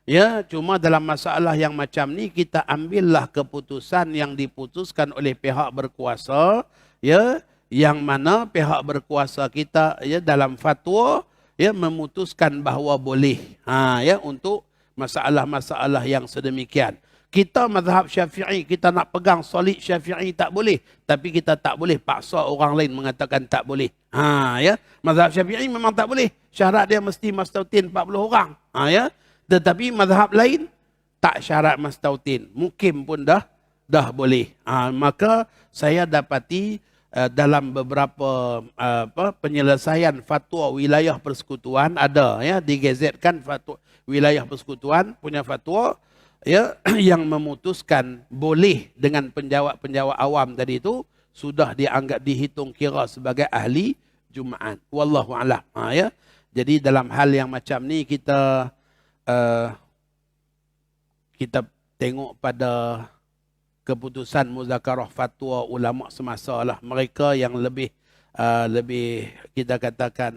Ya, cuma dalam masalah yang macam ni kita ambillah keputusan yang diputuskan oleh pihak berkuasa, ya, yang mana pihak berkuasa kita ya dalam fatwa ya memutuskan bahawa boleh ya untuk masalah-masalah yang sedemikian. Kita mazhab Syafi'i, kita nak pegang solid Syafi'i tak boleh, tapi kita tak boleh paksa orang lain mengatakan tak boleh. Ya, mazhab Syafi'i memang tak boleh. Syarat dia mesti mastautin 40 orang. Ya. Tetapi mazhab lain tak syarat mastautin. Mukim pun dah boleh. Maka saya dapati dalam beberapa penyelesaian fatwa wilayah persekutuan ada ya digazetkan fatwa wilayah persekutuan punya fatwa ya yang memutuskan boleh dengan penjawat-penjawat awam tadi itu sudah dianggap dihitung kira sebagai ahli Jumaat. Wallahu a'lam. Ya. Jadi dalam hal yang macam ni kita tengok pada keputusan muzakarah fatwa ulama semasa lah, mereka yang lebih kita katakan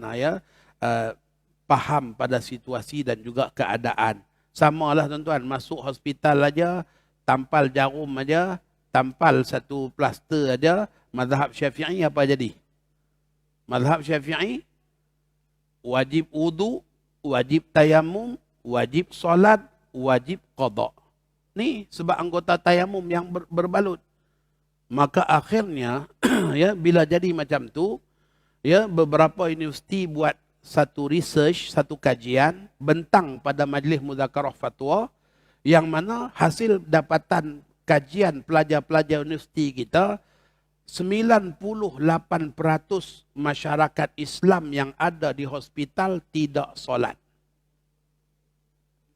faham pada situasi dan juga keadaan. Samalah tuan-tuan, masuk hospital aja, tampal jarum aja, tampal satu plaster aja, mazhab Syafi'i apa jadi? Mazhab Syafi'i wajib wudu, wajib tayamum, wajib solat, wajib qada. Ni sebab anggota tayamum yang berbalut. Maka akhirnya ya bila jadi macam tu ya beberapa universiti buat satu research, satu kajian bentang pada majlis muzakarah fatwa yang mana hasil dapatan kajian pelajar-pelajar universiti kita 98% masyarakat Islam yang ada di hospital tidak solat.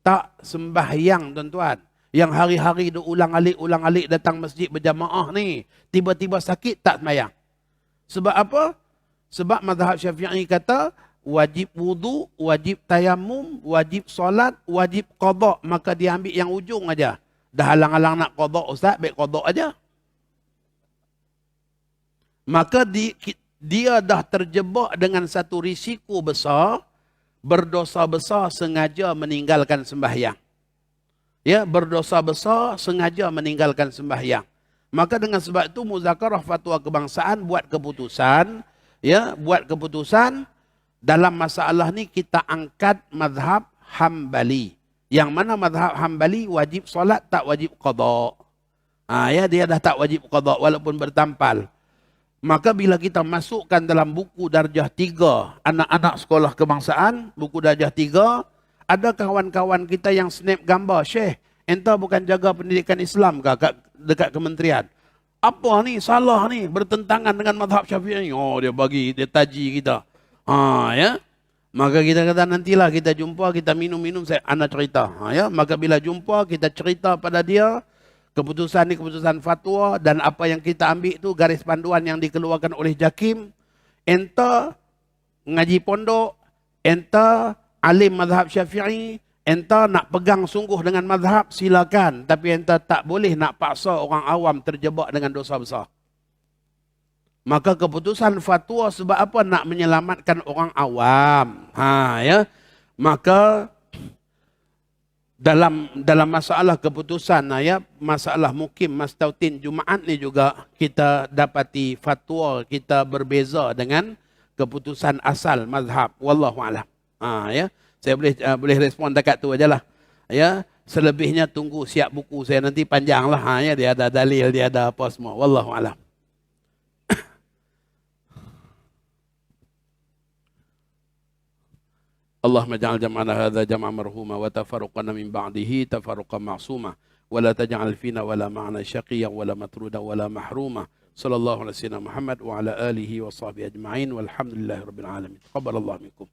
Tak sembahyang tuan-tuan. Yang hari-hari dia ulang-alik datang masjid berjamaah ni, tiba-tiba sakit tak sembahyang. Sebab apa? Sebab mazhab Syafi'i kata wajib wudu, wajib tayamum, wajib solat, wajib qada. Maka dia ambil yang ujung aja. Dah halang-halang nak qada ustaz, baik qada aja. Maka dia dah terjebak dengan satu risiko besar, berdosa besar sengaja meninggalkan sembahyang. Ya, berdosa besar sengaja meninggalkan sembahyang. Maka dengan sebab itu muzakarah fatwa kebangsaan buat keputusan, ya, buat keputusan dalam masalah ni kita angkat mazhab Hambali. Yang mana mazhab Hambali wajib solat tak wajib qada. Ya, dia dah tak wajib qada walaupun bertampal. Maka bila kita masukkan dalam buku darjah 3 anak-anak sekolah kebangsaan, buku darjah 3, ada kawan-kawan kita yang snap gambar, Syekh, entah bukan jaga pendidikan Islam ke dekat kementerian? Apa ni? Salah ni, bertentangan dengan mazhab Syafi'i. Oh, dia taji kita. Ya. Maka kita kata nantilah kita jumpa, kita minum-minum, saya anak cerita. Ya. Maka bila jumpa, kita cerita pada dia, keputusan ni keputusan fatwa dan apa yang kita ambil tu garis panduan yang dikeluarkan oleh JAKIM. Entah ngaji pondok, entah alim mazhab Syafi'i, entah nak pegang sungguh dengan mazhab, silakan. Tapi entah tak boleh nak paksa orang awam terjebak dengan dosa besar. Maka keputusan fatwa sebab apa? Nak menyelamatkan orang awam. Ya. Maka dalam masalah keputusan ya, masalah mukim mastautin Jumaat ni juga kita dapati fatwa kita berbeza dengan keputusan asal mazhab. Wallahu a'lam. Ya. Saya boleh respon dekat tu ajalah. Ya, selebihnya tunggu siap buku saya nanti panjanglah. Ya, dia ada dalil, dia ada apa semua. Wallahu a'lam. Allahumma ja'al jam'ana hadza jam'an marhuma wa tafarruqana min ba'dihi tafarruqan ma'suma wa la taj'al fina wa la ma'ana syaqiyyan wa la matrudan wa la mahruma. Sallallahu alaihi wasallam Muhammad wa ala alihi wa sahbihi ajma'in walhamdulillahi rabbil alamin. Taqabbalallahu minkum.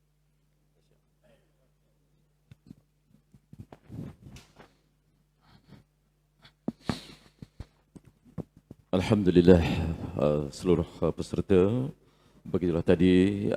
Alhamdulillah, seluruh peserta Begitulah tadi